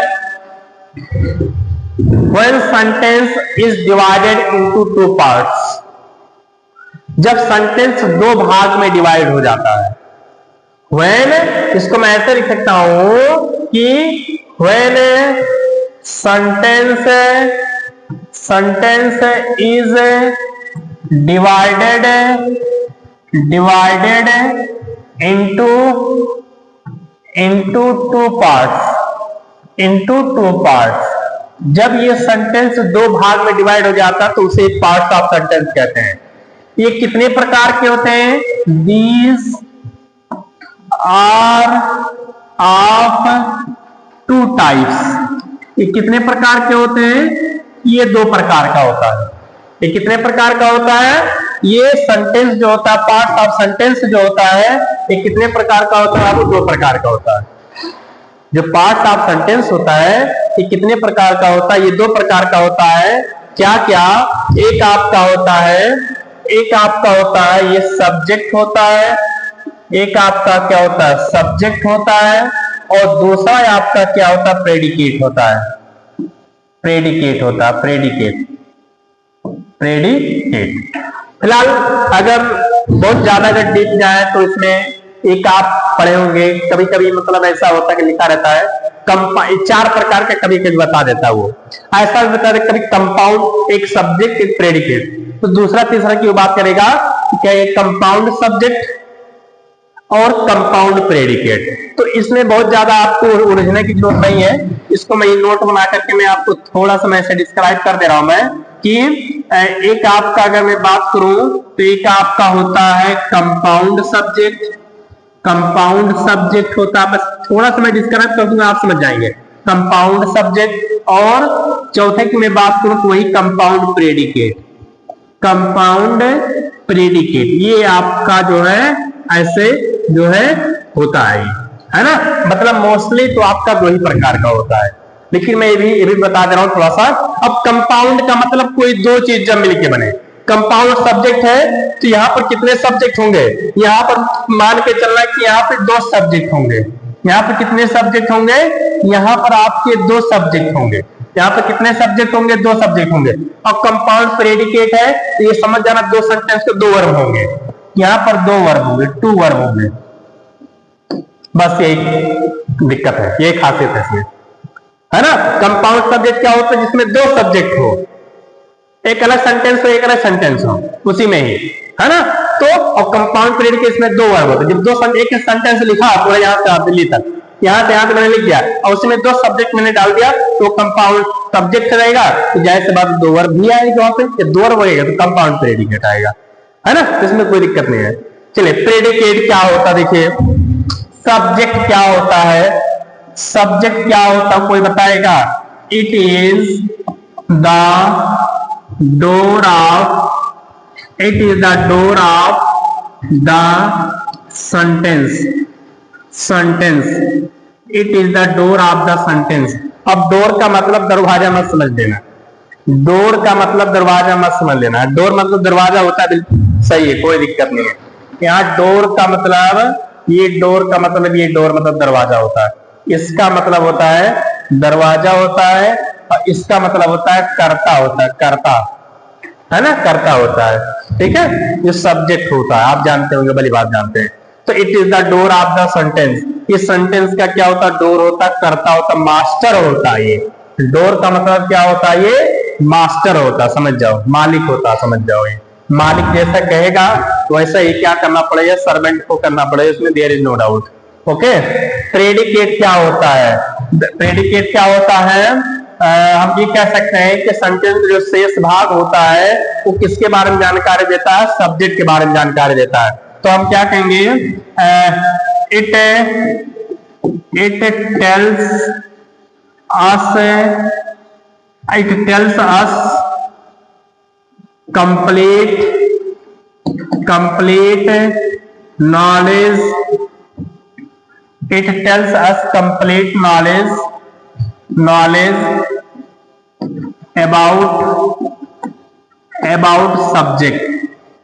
when sentence is divided into two parts, जब सेंटेंस दो भाग में डिवाइड हो जाता है। when, इसको मैं ऐसे लिख सकता हूं कि when sentence is divided into two parts, जब ये सेंटेंस दो भाग में डिवाइड हो जाता है तो उसे पार्ट्स ऑफ सेंटेंस कहते हैं। ये कितने प्रकार के होते हैं, these are of two types, ये कितने प्रकार के होते हैं, ये दो प्रकार का होता है। ये कितने प्रकार का होता है, ये सेंटेंस जो होता है, पार्ट्स ऑफ सेंटेंस जो होता है, ये कितने प्रकार का होता है, वो दो प्रकार का होता है। जो पार्ट्स ऑफ सेंटेंस होता है ये कितने प्रकार का होता है, ये दो प्रकार का होता है। क्या क्या, एक आपका होता है, एक आपका होता है ये सब्जेक्ट होता है, एक आपका क्या होता है, सब्जेक्ट होता है, और दूसरा आपका क्या होता है, प्रेडिकेट होता है, प्रेडिकेट होता है, प्रेडिकेट। फिलहाल अगर बहुत ज्यादा अगर डीप जाए तो इसमें एक आप पढ़े होंगे, कभी कभी मतलब ऐसा होता है कि लिखा रहता है चार प्रकार के, कभी कभी बता देता है वो ऐसा बता दे, कभी कंपाउंड, एक सब्जेक्ट, एक प्रेडिकेट, तो दूसरा तीसरा की बात करेगा क्या, एक कंपाउंड सब्जेक्ट और कंपाउंड प्रेडिकेट। तो इसमें बहुत ज्यादा आपको उलझने की जरूरत नहीं है, इसको मैं नोट बना करके मैं आपको थोड़ा सा मैं ऐसे डिस्क्राइब कर दे रहा हूं मैं कि एक आपका अगर मैं बात करूं तो एक आपका होता है कंपाउंड सब्जेक्ट, कंपाउंड सब्जेक्ट होता है, बस थोड़ा सा मैं डिस्क्राइब कर दूंगा आप समझ जाएंगे। कंपाउंड सब्जेक्ट, और चौथे की मैं बात करूं तो वही कंपाउंड प्रेडिकेट। कंपाउंड प्रेडिकेट ये आपका जो है ऐसे जो है होता है ना, मतलब मोस्टली तो आपका दो ही प्रकार का होता है, लेकिन मैं ये भी बता दे रहा हूं थोड़ा सा। अब कंपाउंड का मतलब कोई दो चीज जब मिलके बने। कंपाउंड सब्जेक्ट है तो यहाँ पर कितने सब्जेक्ट होंगे, यहाँ पर मान के चलना कि यहाँ पे दो सब्जेक्ट होंगे। यहाँ पे कितने सब्जेक्ट होंगे, यहाँ पर आपके दो सब्जेक्ट होंगे। यहाँ पे कितने सब्जेक्ट होंगे, दो सब्जेक्ट होंगे। और कंपाउंड प्रेडिकेट है तो ये समझ जाना दो सेंटेंस के दो वर्ब होंगे। यहाँ पर दो वर्ब होंगे, टू वर्ब होंगे। बस यही दिक्कत है, ये खासियत है इसमें, है ना। कंपाउंड सब्जेक्ट क्या होता है, जिसमें दो सब्जेक्ट हो, एक अलग सेंटेंस हो एक अलग सेंटेंस हो, उसी में ही, है ना। तो और कंपाउंड प्रेडिकेट में दो वर्ब होते हैं। जब दो एक सेंटेंस लिखा पूरा यहाँ से दिल्ली तक, यहाँ से यहाँ तक मैंने लिख दिया और उसमें दो सब्जेक्ट मैंने डाल दिया तो कंपाउंड सब्जेक्ट रहेगा, तो जाहिर सी बात दो वर्ब भी आएगा वहां पे, दो वर्ब होगा तो कंपाउंड प्रेडिकेट आएगा, है ना। तो इसमें कोई दिक्कत नहीं है। चलिए प्रेडिकेट क्या होता है, देखिए सब्जेक्ट क्या होता है, सब्जेक्ट क्या होता है कोई बताएगा। It is the door of, it is the door of the sentence, sentence, it is the door of the sentence. अब डोर का मतलब दरवाजा मत समझ लेना, डोर का मतलब दरवाजा मत समझ लेना। डोर मतलब दरवाजा होता है, सही है, कोई दिक्कत नहीं है। यहाँ डोर का मतलब, ये डोर का मतलब, ये डोर मतलब दरवाजा होता है, इसका मतलब होता है दरवाजा होता है, और इसका मतलब होता है कर्ता होता है, कर्ता, है ना, कर्ता होता है, ठीक है। ये सब्जेक्ट होता है, आप जानते होंगे, भली बात जानते हैं। तो it is the door of the sentence, ये सेंटेंस का क्या होता है, डोर होता है, कर्ता होता है, मास्टर होता है। ये डोर का मतलब क्या होता है, ये मास्टर होता, समझ जाओ, मालिक होता, समझ जाओ। ये मालिक जैसा कहेगा तो वैसा ही क्या करना पड़ेगा, सर्वेंट को करना पड़ेगा, इसमें there is no doubt. Okay. Predicate क्या होता है, प्रेडिकेट क्या होता है, हम ये कह सकते हैं कि सेंटेंस जो शेष भाग होता है वो किसके बारे में जानकारी देता है, सब्जेक्ट के बारे में जानकारी देता है। तो हम क्या कहेंगे, it tells us, it tells us complete knowledge, it tells us complete knowledge about subject।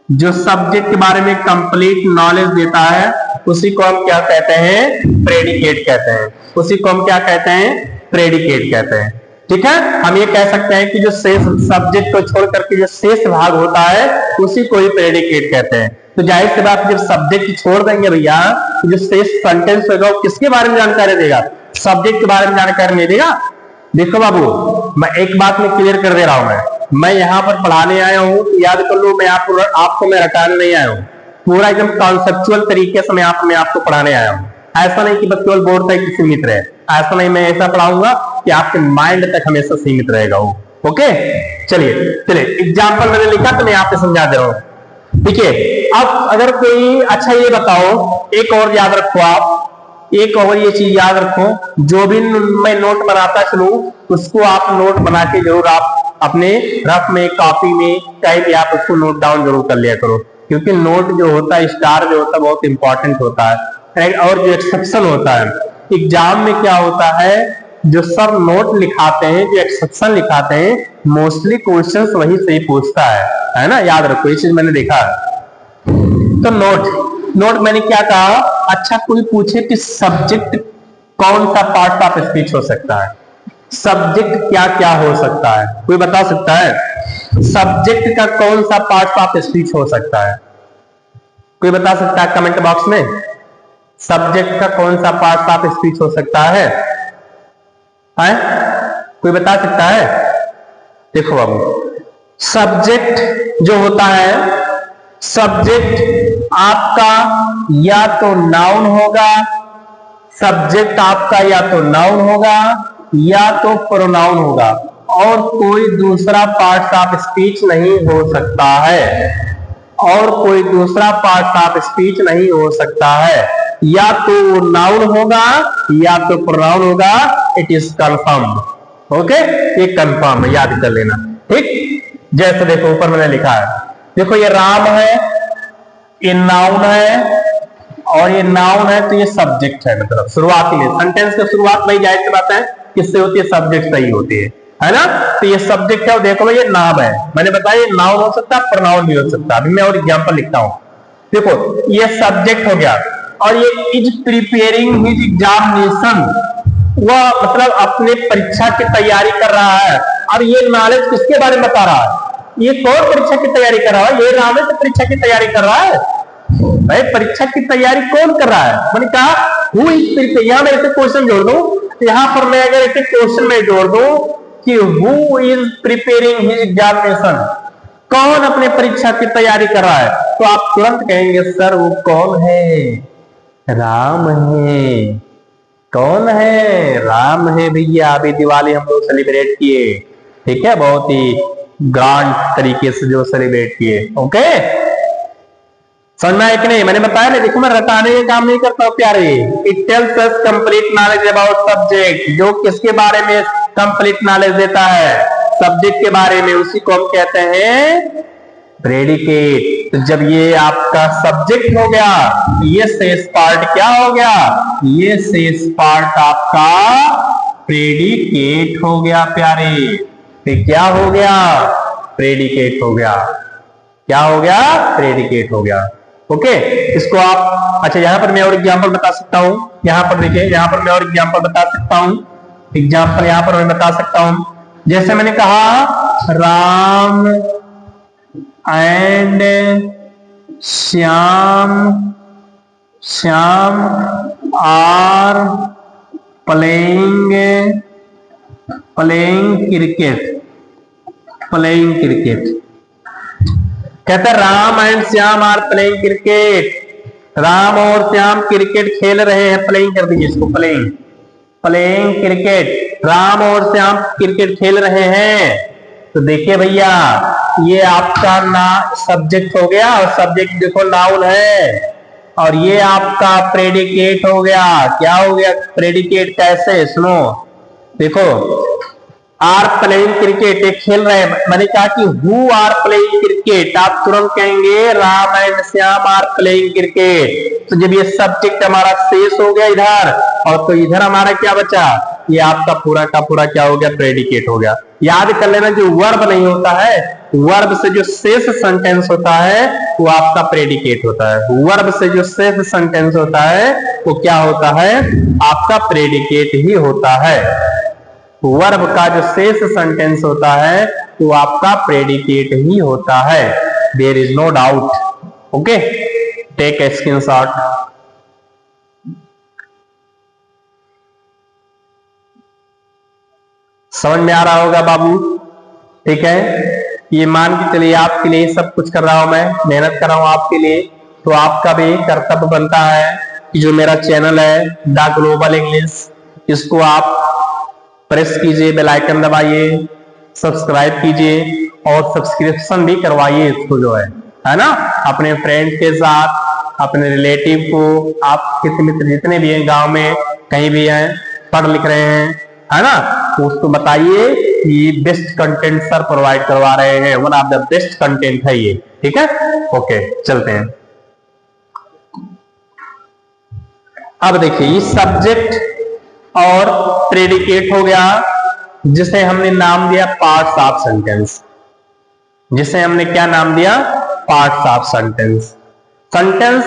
जो सब्जेक्ट के बारे में कंप्लीट नॉलेज देता है उसी को हम क्या कहते हैं, प्रेडिकेट कहते हैं। उसी को हम क्या कहते हैं, प्रेडिकेट कहते हैं, ठीक है। हम ये कह सकते हैं कि जो शेष सब्जेक्ट को छोड़ करके जो शेष भाग होता है उसी को ही प्रेडिकेट कहते हैं। तो जाहिर सी बात, जब सब्जेक्ट छोड़ देंगे भैया तो जो शेष सेंटेंस होगा वो किसके बारे में जानकारी देगा, सब्जेक्ट के बारे में जानकारी नहीं देगा। देखो बाबू, मैं एक बात में क्लियर कर दे रहा हूं, मैं यहाँ पर पढ़ाने आया हूँ, याद कर लो, मैं आपको मैं रटाने नहीं आया हूँ, पूरा एकदम कॉन्सेप्चुअल तरीके से मैं आपको पढ़ाने आया हूँ। ऐसा नहीं कि बस केवल बोर्ड तक सीमित रहे, ऐसा नहीं, मैं ऐसा पढ़ाऊंगा कि आपके माइंड तक हमेशा सीमित रहेगा वो। ओके। चलिए एग्जाम्पल मैंने लिखा तो मैं यहाँ पे समझा दे रहा हूँ। देखिए अब अगर कोई, अच्छा ये बताओ, एक और याद रखो आप, एक और ये चीज याद रखो, जो भी मैं नोट बनाता चलूं उसको आप नोट बना के जरूर आप अपने रफ में, कॉपी में, कहीं भी आप उसको नोट डाउन जरूर कर लिया करो, क्योंकि नोट जो होता है, स्टार जो होता है, बहुत इंपॉर्टेंट होता है। और जो एक्सेप्शन होता है एग्जाम में, क्या होता है, जो सब नोट लिखाते हैं, जो एक्सेप्शन लिखाते हैं, मोस्टली क्वेश्चंस वही से ही पूछता है ना, याद रखो, ये चीज मैंने देखा है। तो नोट मैंने क्या कहा, अच्छा कोई पूछे कि सब्जेक्ट कौन सा पार्ट ऑफ स्पीच हो सकता है, सब्जेक्ट क्या क्या हो सकता है, कोई बता सकता है सब्जेक्ट का कौन सा पार्ट ऑफ स्पीच हो सकता है, कोई बता सकता है कमेंट बॉक्स में, सब्जेक्ट का कौन सा पार्ट ऑफ स्पीच हो सकता है? कोई बता सकता है? देखो बाबू, सब्जेक्ट जो होता है, सब्जेक्ट आपका या तो नाउन होगा, सब्जेक्ट आपका या तो नाउन होगा या तो प्रोनाउन होगा, और कोई दूसरा पार्ट ऑफ स्पीच नहीं हो सकता है, और कोई दूसरा पार्ट ऑफ स्पीच नहीं हो सकता है। या तो नाउन होगा या तो प्रोनाउन होगा, इट इज कंफर्म। ओके, ये कंफर्म है, याद कर लेना। ठीक, जैसे देखो ऊपर मैंने लिखा है, देखो ये राम है, ये नाउन है, और ये नाउन है तो ये सब्जेक्ट है, मतलब शुरुआत के लिए सेंटेंस की शुरुआत में जाहिर सी बात है किससे होती है, सब्जेक्ट सही होती है ना। तो ये सब्जेक्ट है और देखो ये नाम है, मैंने बताया ये नाउन हो सकता है, प्रोनाउन भी हो सकता है। अभी मैं और एग्जांपल लिखता हूं, देखो ये सब्जेक्ट हो गया और ये इज प्रिपेयरिंग हिज एग्जामिनेशन, वह मतलब अपने परीक्षा की तैयारी कर रहा है। और ये नॉलेज किसके बारे में बता रहा है, ये कौन परीक्षा की तैयारी कर रहा है, ये राम तो परीक्षा की तैयारी कर रहा है भाई। परीक्षा की तैयारी कौन कर रहा है, मैंने कहा हु इज प्रिपेयरिंग, यहां मैं ऐसे क्वेश्चन जोड़ दूं, यहां पर मैं अगर ऐसे क्वेश्चन में जोड़ दूं कि who is preparing his examination, कौन अपने परीक्षा की तैयारी कर रहा है, तो आप तुरंत कहेंगे सर वो कौन है, राम है। कौन है, राम है भैया। अभी दिवाली हम लोग सेलिब्रेट किए, ठीक है, बहुत ही ग्रांड तरीके से जो सेलिब्रेट किए। ओके, समझ में आया कि नहीं, मैंने बताया ना, देखो मैं रटाने का काम नहीं करता हूं प्यारे। It tells us complete knowledge about subject, जो किसके बारे में कंप्लीट नॉलेज देता है, सब्जेक्ट के बारे में, उसी को हम कहते हैं प्रेडिकेट। तो जब ये आपका सब्जेक्ट हो गया, ये शेष पार्ट क्या हो गया, ये शेष पार्ट आपका प्रेडिकेट हो गया प्यारे। फिर क्या हो गया, प्रेडिकेट हो गया। क्या हो गया, प्रेडिकेट हो गया। ओके, इसको आप, अच्छा यहां पर मैं और एग्जांपल बता सकता हूं, यहां पर देखिए, यहां पर मैं और एग्जांपल बता सकता हूं, एग्जांपल यहां पर मैं बता सकता हूं। जैसे मैंने कहा Ram and Shyam, Shyam are playing cricket, playing cricket. कहता है Ram and Shyam are playing cricket, Ram और श्याम क्रिकेट खेल रहे हैं, प्लेइंग कर दीजिए इसको, प्लेइंग, प्लेइंग क्रिकेट, राम और श्याम क्रिकेट खेल रहे हैं। तो देखिए भैया ये आपका ना सब्जेक्ट हो गया, और सब्जेक्ट देखो नाउन है, और ये आपका प्रेडिकेट हो गया। क्या हो गया प्रेडिकेट, कैसे, सुनो देखो, आर प्लेइंग क्रिकेट, एक खेल रहे हैं, मैंने कहा कि हु आर प्लेइंग क्रिकेट, आप तुरंत कहेंगे Ram and Shyam are playing cricket. तो जब ये सब्जेक्ट हमारा शेष हो गया इधर, और तो इधर हमारा क्या बचा, ये आपका पूरा का पूरा क्या हो गया, प्रेडिकेट हो गया। याद कर लेना जो वर्ब नहीं होता है, वर्ब से जो शेष सेंटेंस होता है वो आपका प्रेडिकेट होता है। वर्ब से जो शेष सेंटेंस होता है वो क्या होता है, आपका प्रेडिकेट ही होता है। वर्ब का जो शेष सेंटेंस होता है वो आपका प्रेडिकेट ही होता है, there is no doubt. Okay, take a screenshot. समझ में आ रहा होगा बाबू, ठीक है। ये मान के चलिए आपके लिए सब कुछ कर रहा हूं मैं, मेहनत कर रहा हूं आपके लिए, तो आपका भी कर्तव्य बनता है कि जो मेरा चैनल है द ग्लोबल इंग्लिश, इसको आप प्रेस कीजिए, बेल आइकन दबाइए, सब्सक्राइब कीजिए और सब्सक्रिप्शन भी करवाइए इसको, जो है ना, अपने फ्रेंड के साथ, अपने रिलेटिव को, आप किसी मित्र जितने भी हैं गांव में कहीं भी हैं, पढ़ लिख रहे हैं, है ना, तो उसको बताइए कि बेस्ट कंटेंट सर प्रोवाइड करवा रहे हैं, one of the best content है ये, ठीक है। ओके, चलते हैं। अब देखिए ये सब्जेक्ट और प्रेडिकेट हो गया, जिसे हमने नाम दिया पार्ट्स ऑफ सेंटेंस, जिसे हमने क्या नाम दिया, पार्ट्स ऑफ सेंटेंस। सेंटेंस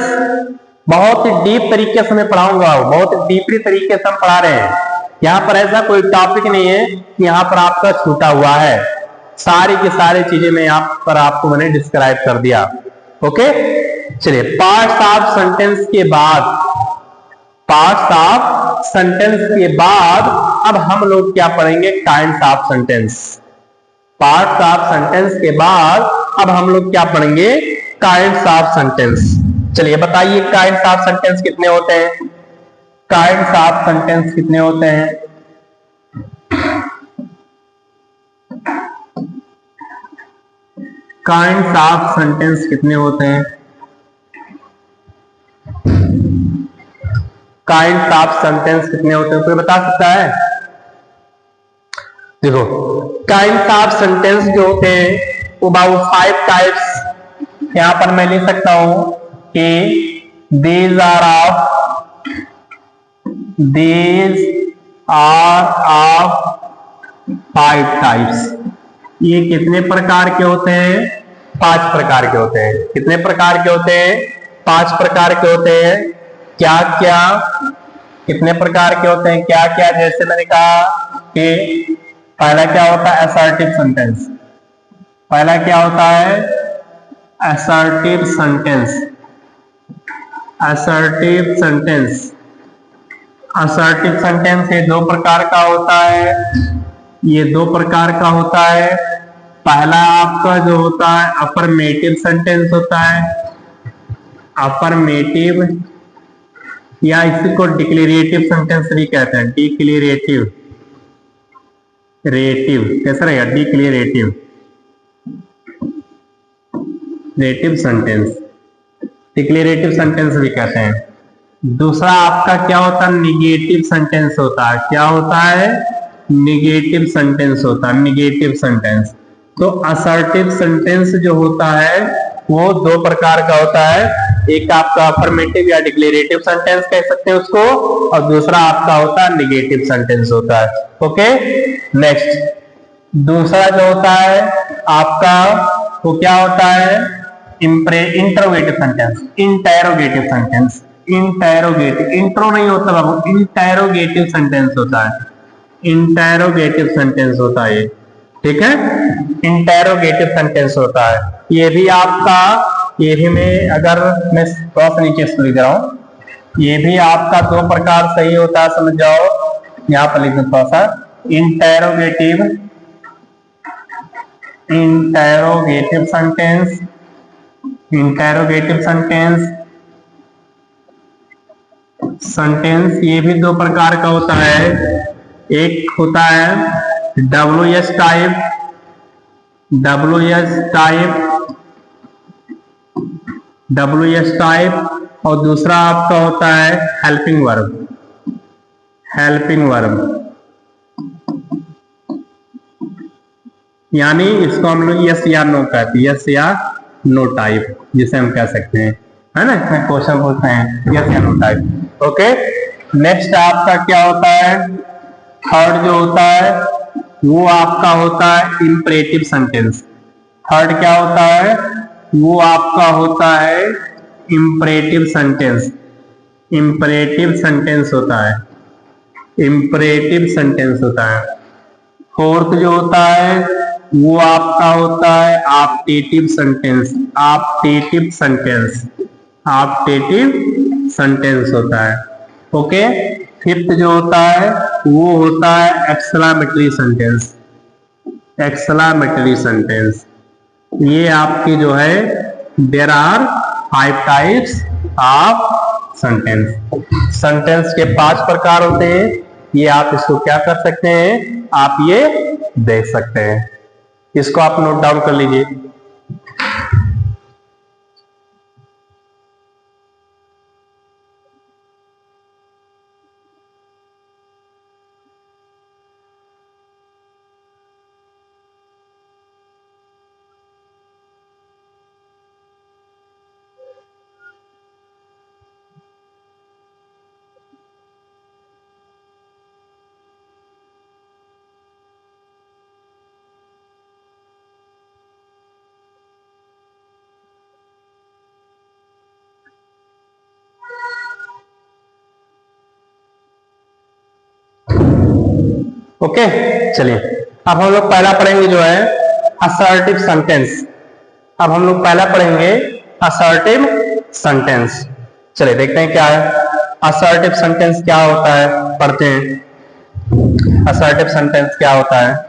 बहुत ही डीप तरीके से मैं पढ़ाऊंगा, बहुत डीपली तरीके से हम पढ़ा रहे हैं। यहां पर ऐसा कोई टॉपिक नहीं है कि यहां पर आपका छूटा हुआ है, सारी की सारी चीजें मैं यहां पर आपको मैंने डिस्क्राइब कर दिया। ओके, चलिए पार्ट्स ऑफ सेंटेंस के बाद, पार्ट्स ऑफ सेंटेंस के बाद अब हम लोग क्या पढ़ेंगे, kinds of sentence. Parts of sentence के बाद अब हम लोग क्या पढ़ेंगे, काइंड्स ऑफ सेंटेंस। चलिए बताइए काइंड्स ऑफ सेंटेंस कितने होते हैं, काइंड्स ऑफ सेंटेंस कितने होते हैं। काइंड्स ऑफ सेंटेंस कितने होते हैं, काइंड ऑफ सेंटेंस कितने होते हैं, कोई बता सकता है? देखो, काइंड ऑफ सेंटेंस जो होते हैं वो अबाउट 5 टाइप्स। यहां पर मैं लिख सकता हूं कि these are of 5 टाइप्स। ये कितने प्रकार के होते हैं? 5 प्रकार के होते हैं। कितने प्रकार के होते हैं? 5 प्रकार के होते हैं। क्या क्या? कितने प्रकार के होते हैं? क्या क्या? जैसे मैंने कहा कि पहला क्या होता है? Assertive sentence. पहला क्या होता है? Assertive sentence. Assertive sentence. Assertive sentence ये 2 प्रकार का होता है। ये 2 प्रकार का होता है। पहला आपका जो होता है अफर्मेटिव सेंटेंस होता है। अफर्मेटिव या इसी को डिक्लेरेटिव सेंटेंस भी कहते हैं। डिक्लेरेटिव रेटिव कैसा रहेगा? डिक्लेरेटिव रेटिव सेंटेंस, डिक्लेरेटिव सेंटेंस भी कहते हैं। दूसरा आपका क्या होता है? निगेटिव सेंटेंस होता है। क्या होता है? निगेटिव सेंटेंस होता है। Negative sentence. तो असर्टिव सेंटेंस जो होता है वो 2 प्रकार का होता है। एक आपका अफर्मेटिव या डिक्लेरेटिव सेंटेंस कह सकते हैं उसको, और दूसरा आपका होता है निगेटिव सेंटेंस होता है। ओके, नेक्स्ट दूसरा जो होता है आपका वो क्या होता है? Interrogative sentence. Interrogative sentence. Interrogative, intro नहीं होता बाबू, इंटेरोगेटिव सेंटेंस होता है। इंटेरोगेटिव सेंटेंस होता है, ठीक है? इंटेरोगेटिव सेंटेंस होता है। ये भी आपका, ये भी मैं अगर मैं थोड़ा सा नीचे से लिख रहा हूं, ये भी आपका 2 प्रकार सही होता है, समझ जाओ। यहां पर लिख दो थोड़ा सा, interrogative, interrogative sentence. Interrogative sentence, sentence ये भी 2 प्रकार का होता है। एक होता है WS type, WS type, WS type, और दूसरा आपका होता है हेल्पिंग वर्ब। हेल्पिंग वर्ब यानी इसको हम लोग यस या नो कहते हैं। यस या नो टाइप जिसे हम कह सकते हैं, है ना? इसमें क्वेश्चन पूछते हैं यस या नो टाइप। ओके, नेक्स्ट आपका क्या होता है? थर्ड जो होता है वो आपका होता है इंपरेटिव सेंटेंस। थर्ड क्या होता है? वो आपका होता है इंपरेटिव सेंटेंस। इंपरेटिव सेंटेंस होता है। इंपरेटिव सेंटेंस होता है। फोर्थ जो होता है वो आपका होता है optative sentence. Optative sentence, optative sentence होता है। ओके, फिफ्थ जो होता है वो होता है एक्सक्लेमेटरी सेंटेंस। एक्सक्लेमेटरी सेंटेंस ये आपकी जो है there are 5 types of sentence. Sentence के 5 प्रकार होते हैं। ये आप इसको क्या कर सकते हैं? आप ये देख सकते हैं। इसको आप नोट डाउन कर लीजिए। ओके, चलिए अब हम लोग पहला पढ़ेंगे जो है असर्टिव सेंटेंस। अब हम लोग पहला पढ़ेंगे असर्टिव सेंटेंस। चलिए देखते हैं क्या है असर्टिव सेंटेंस। क्या होता है पढ़ते हैं। असर्टिव सेंटेंस क्या होता है?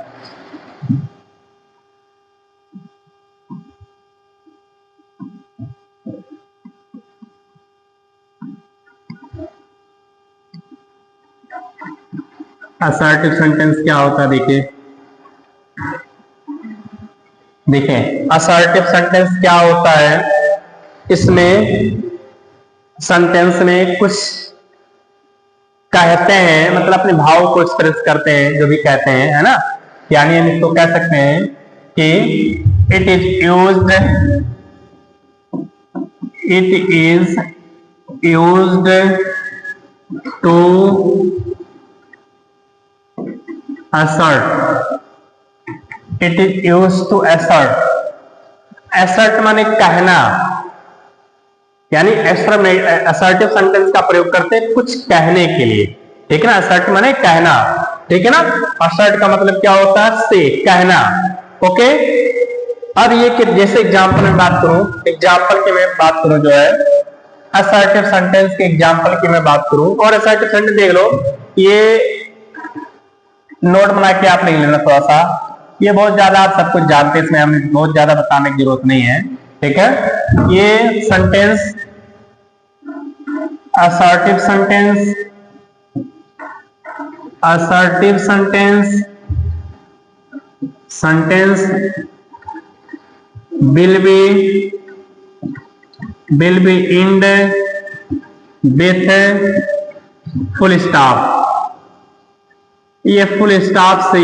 असर्टिव सेंटेंस क्या होता है? देखिए असर्टिव सेंटेंस क्या होता है? इसमें सेंटेंस में कुछ कहते हैं, मतलब अपने भाव को एक्सप्रेस करते हैं, जो भी कहते हैं, है ना। यानी हम इसको कह सकते हैं कि it is used to assert, it is used to assert, assert माने कहना, यानी assertive sentence का प्रयोग करते हैं कुछ कहने के लिए, ठीक है ना। assert माने कहना, ठीक है ना। assert का मतलब क्या होता है, से कहना, ओके। अब ये कि जैसे एग्जाम्पल में बात करूं, एग्जाम्पल की मैं बात करूं, जो है assertive sentence के एग्जाम्पल की मैं बात करूं, और assertive sentence देख लो, ये नोट बना के आप लिख लेना थोड़ा सा, ये बहुत ज्यादा आप सब कुछ जानते हैं, इसमें हमें बहुत ज्यादा बताने की जरूरत नहीं है, ठीक है। ये sentence assertive sentence, assertive sentence, sentence will be end with full stop। ये फुल स्टॉप से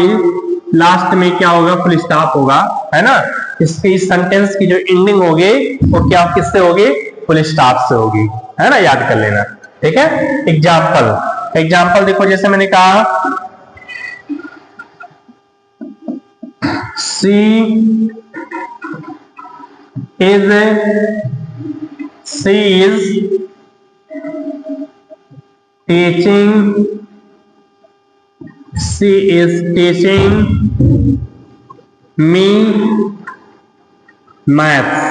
लास्ट में क्या होगा, फुल स्टॉप होगा, है ना। इसकी इस सेंटेंस की जो एंडिंग होगी वो क्या, किससे होगी, फुल स्टॉप से होगी, है ना, याद कर लेना, ठीक है। एग्जाम्पल, एग्जाम्पल देखो, जैसे मैंने कहा she is teaching, she is teaching me maths।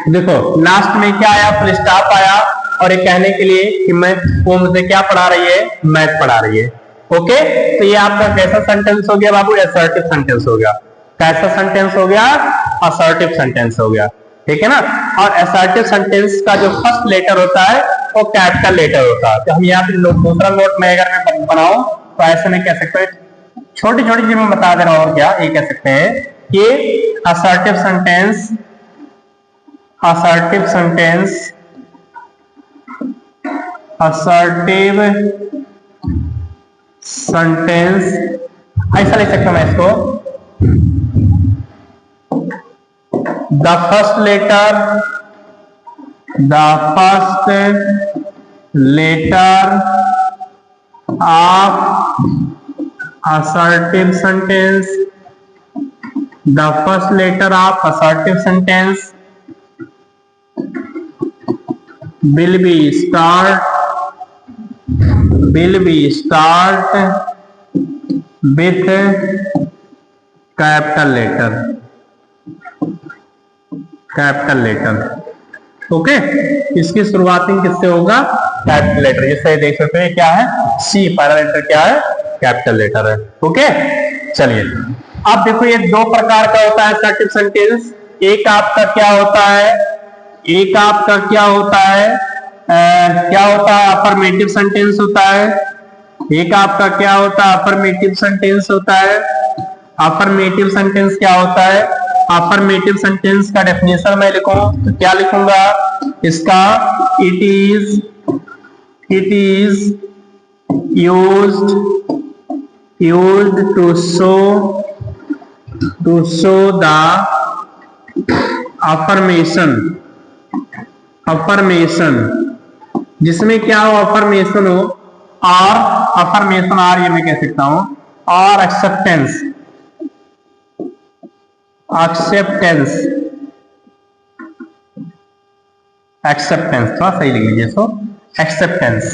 देखो लास्ट में क्या आया, फुल स्टॉप आया, और ये कहने के लिए कि मैं, वो मुझे क्या पढ़ा रही है, मैथ पढ़ा रही है, ओके। तो ये आपका कैसा सेंटेंस हो गया बाबू, असर्टिव सेंटेंस हो गया। कैसा सेंटेंस हो गया, असर्टिव सेंटेंस हो गया, ठीक है ना। और असर्टिव सेंटेंस का जो फर्स्ट लेटर होता है वो कैपिटल लेटर होता है। तो हम यहाँ पे दूसरा नोट में अगर मैं बनाऊं तो ऐसे में कह सकते हैं, छोटी छोटी चीज में बता दे रहा हूं, क्या ये कह सकते हैं कि assertive sentence, assertive sentence, assertive sentence, ऐसा लिख सकता हूं मैं इसको, the first letter of assertive sentence, the first letter of assertive sentence will be start with capital letter, okay. इसकी शुरुआती किससे होगा, कैपिटल लेटर। जैसे देख सकते हैं क्या है, सी, पहला लेटर क्या है, कैपिटल लेटर है, ओके। चलिए अब देखो, ये दो प्रकार का होता है असर्टिव सेंटेंस। एक आपका क्या होता है, एक आपका क्या होता है, अफर्मेटिव सेंटेंस होता है। एक आपका क्या होता है, अफर्मेटिव सेंटेंस होता है। अफर्मेटिव सेंटेंस क्या होता है, अफर्मेटिव सेंटेंस का डेफिनेशन मैं लिखूं तो क्या लिखूंगा इसका, it is used to show the affirmation, जिसमें क्या हो, अफर्मेशन हो, और अफर्मेशन आर, ये मैं कह सकता हूं, और एक्सेप्टेंस थोड़ा सही लिख लीजिए, सो एक्सेप्टेंस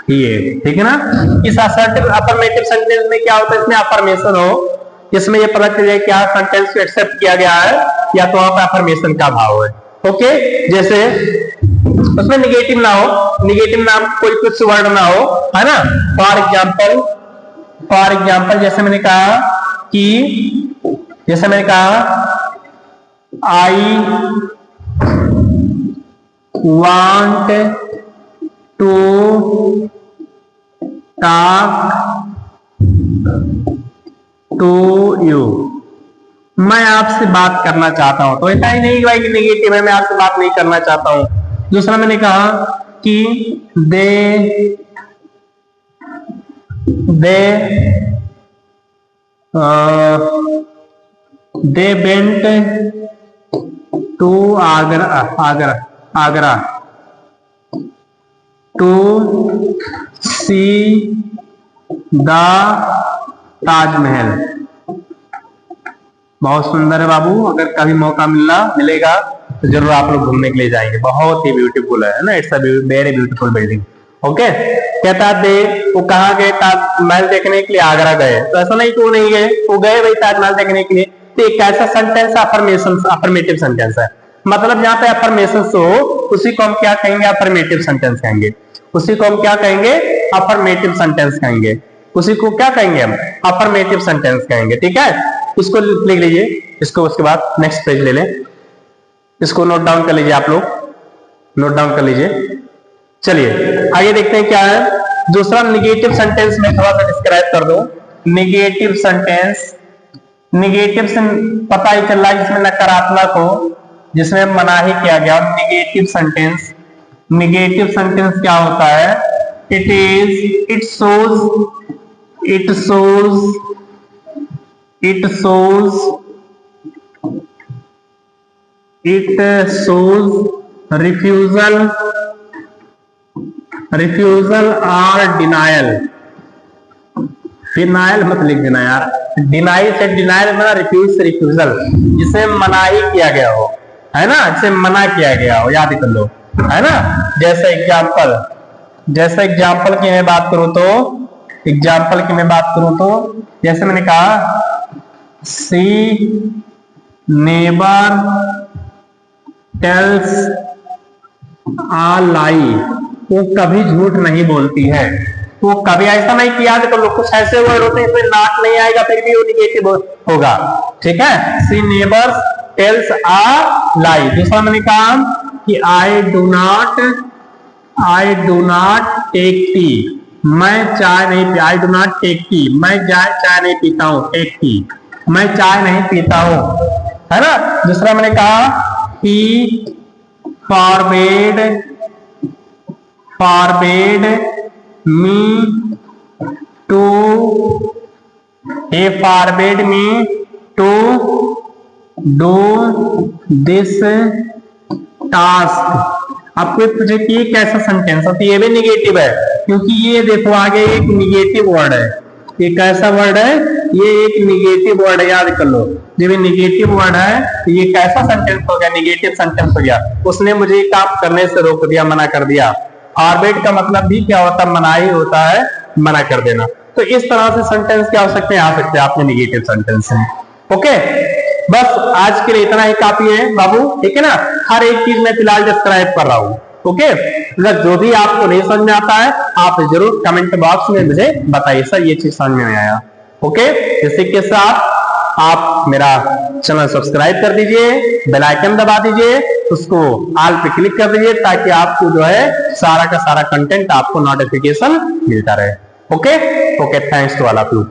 ये, ठीक है ना। इस असर्टिव अफर्मेटिव सेंटेंस में क्या होता है, इसमें अफर्मेशन हो, इसमें ये पता चले क्या सेंटेंस को एक्सेप्ट किया गया है या तो वहां पर अफर्मेशन का भाव है, ओके। जैसे उसमें निगेटिव ना हो, निगेटिव नाम कोई कुछ वर्ड ना हो, है ना। फॉर एग्जाम्पल जैसे मैंने कहा कि, I want to talk to you, मैं आपसे बात करना चाहता हूं, तो ऐसा ही नहीं भाई कि निगेटिव है, मैं आपसे बात नहीं करना चाहता हूं। दूसरा मैंने कहा कि they went to Agra to see the Taj Mahal. बहुत सुंदर है बाबू, अगर कभी मौका मिलेगा तो जरूर आप लोग घूमने के लिए जाएंगे। बहुत ही ब्यूटीफुल है ना, it's a very beautiful building. Okay, कहता दे वो कहाँ गए ताजमहल देखने के लिए, आगरा गए। तो ऐसा नहीं क्यों नहीं गए, वो गए भाई ताजमहल देखने के लिए। तो एक ऐसा सेंटेंस अफर्मेटिव सेंटेंस है, मतलब जहाँ पे अफर्मेशन हो उसी को हम क्या कहेंगे, अफर्मेटिव सेंटेंस कहेंगे। उसी को हम क्या कहेंगे, अफर्मेटिव सेंटेंस कहेंगे। उसी को क्या कहेंगे हम, अफर्मेटिव सेंटेंस कहेंगे। ठीक है, इसको लिख लीजिए, इसको उसके बाद नेक्स्ट पेज ले लें, इसको नोट डाउन कर लीजिए, आप लोग नोट डाउन कर लीजिए। चलिए आगे देखते हैं क्या है दूसरा निगेटिव सेंटेंस में, थोड़ा सा डिस्क्राइब कर दो। निगेटिव सेंटेंस, निगेटिव से पता ही चल रहा है जिसमें नकारात्मक हो, जिसमें मनाही किया गया। निगेटिव सेंटेंस, निगेटिव सेंटेंस क्या होता है, इट shows refusal और डिनायल। डिनायल मत लिख देना यार, डिनाई से डिनायल बना, रिफ्यूज से रिफ्यूजल, जिसे मनाही किया गया हो, है ना, जिसे मना किया गया हो, याद कर लो, है ना। जैसे एग्जाम्पल की मैं बात करूं तो जैसे मैंने कहा सी नेबर टेल्स आ लाई, वो कभी झूठ नहीं बोलती है। वो कभी ऐसा नहीं किया, तो लोग कुछ ऐसे वर्ड होते हैं इसमें नॉट नहीं आएगा फिर भी वो निगेटिव होगा। ठीक है, सी नेबर्स टेल्स आ लाई। दूसरा मैंने कहा कि I do not take tea, मैं चाय नहीं पी, I do not take tea, मैं चाय नहीं पीता हूं, टेक टी, मैं चाय नहीं पीता हूं, है ना। दूसरा मैंने कहा ही forbade me to do this task। आपको पूछे कि ये कैसा सेंटेंस है, तो ये भी निगेटिव है, क्योंकि ये देखो आगे एक निगेटिव वर्ड है। ये कैसा वर्ड है, ये एक निगेटिव वर्ड है, याद कर लो। जब ये निगेटिव वर्ड है तो ये कैसा सेंटेंस हो गया, निगेटिव सेंटेंस हो गया। उसने मुझे काम करने से रोक दिया, मना कर दिया। फॉरबिड का मतलब भी क्या होता है, मना ही होता है, मना कर देना। तो इस तरह से सेंटेंस क्या हो सकते हैं, आ सकते हैं आपने निगेटिव सेंटेंस में। ओके, बस आज के लिए इतना ही काफी है बाबू, ठीक है ना। हर एक चीज मैं फिलहाल डिस्क्राइब कर रहा हूं। ओके, जो भी आपको नहीं समझ में आता है आप जरूर कमेंट बॉक्स में मुझे बताइए, सर ये चीज समझ में नहीं आया। ओके, इसी के साथ आप मेरा चैनल सब्सक्राइब कर दीजिए, बेल आइकन दबा दीजिए, उसको ऑल पे क्लिक कर दीजिए, ताकि आपको जो है सारा का सारा कंटेंट आपको नोटिफिकेशन मिलता रहे। Okay, thanks to all of you.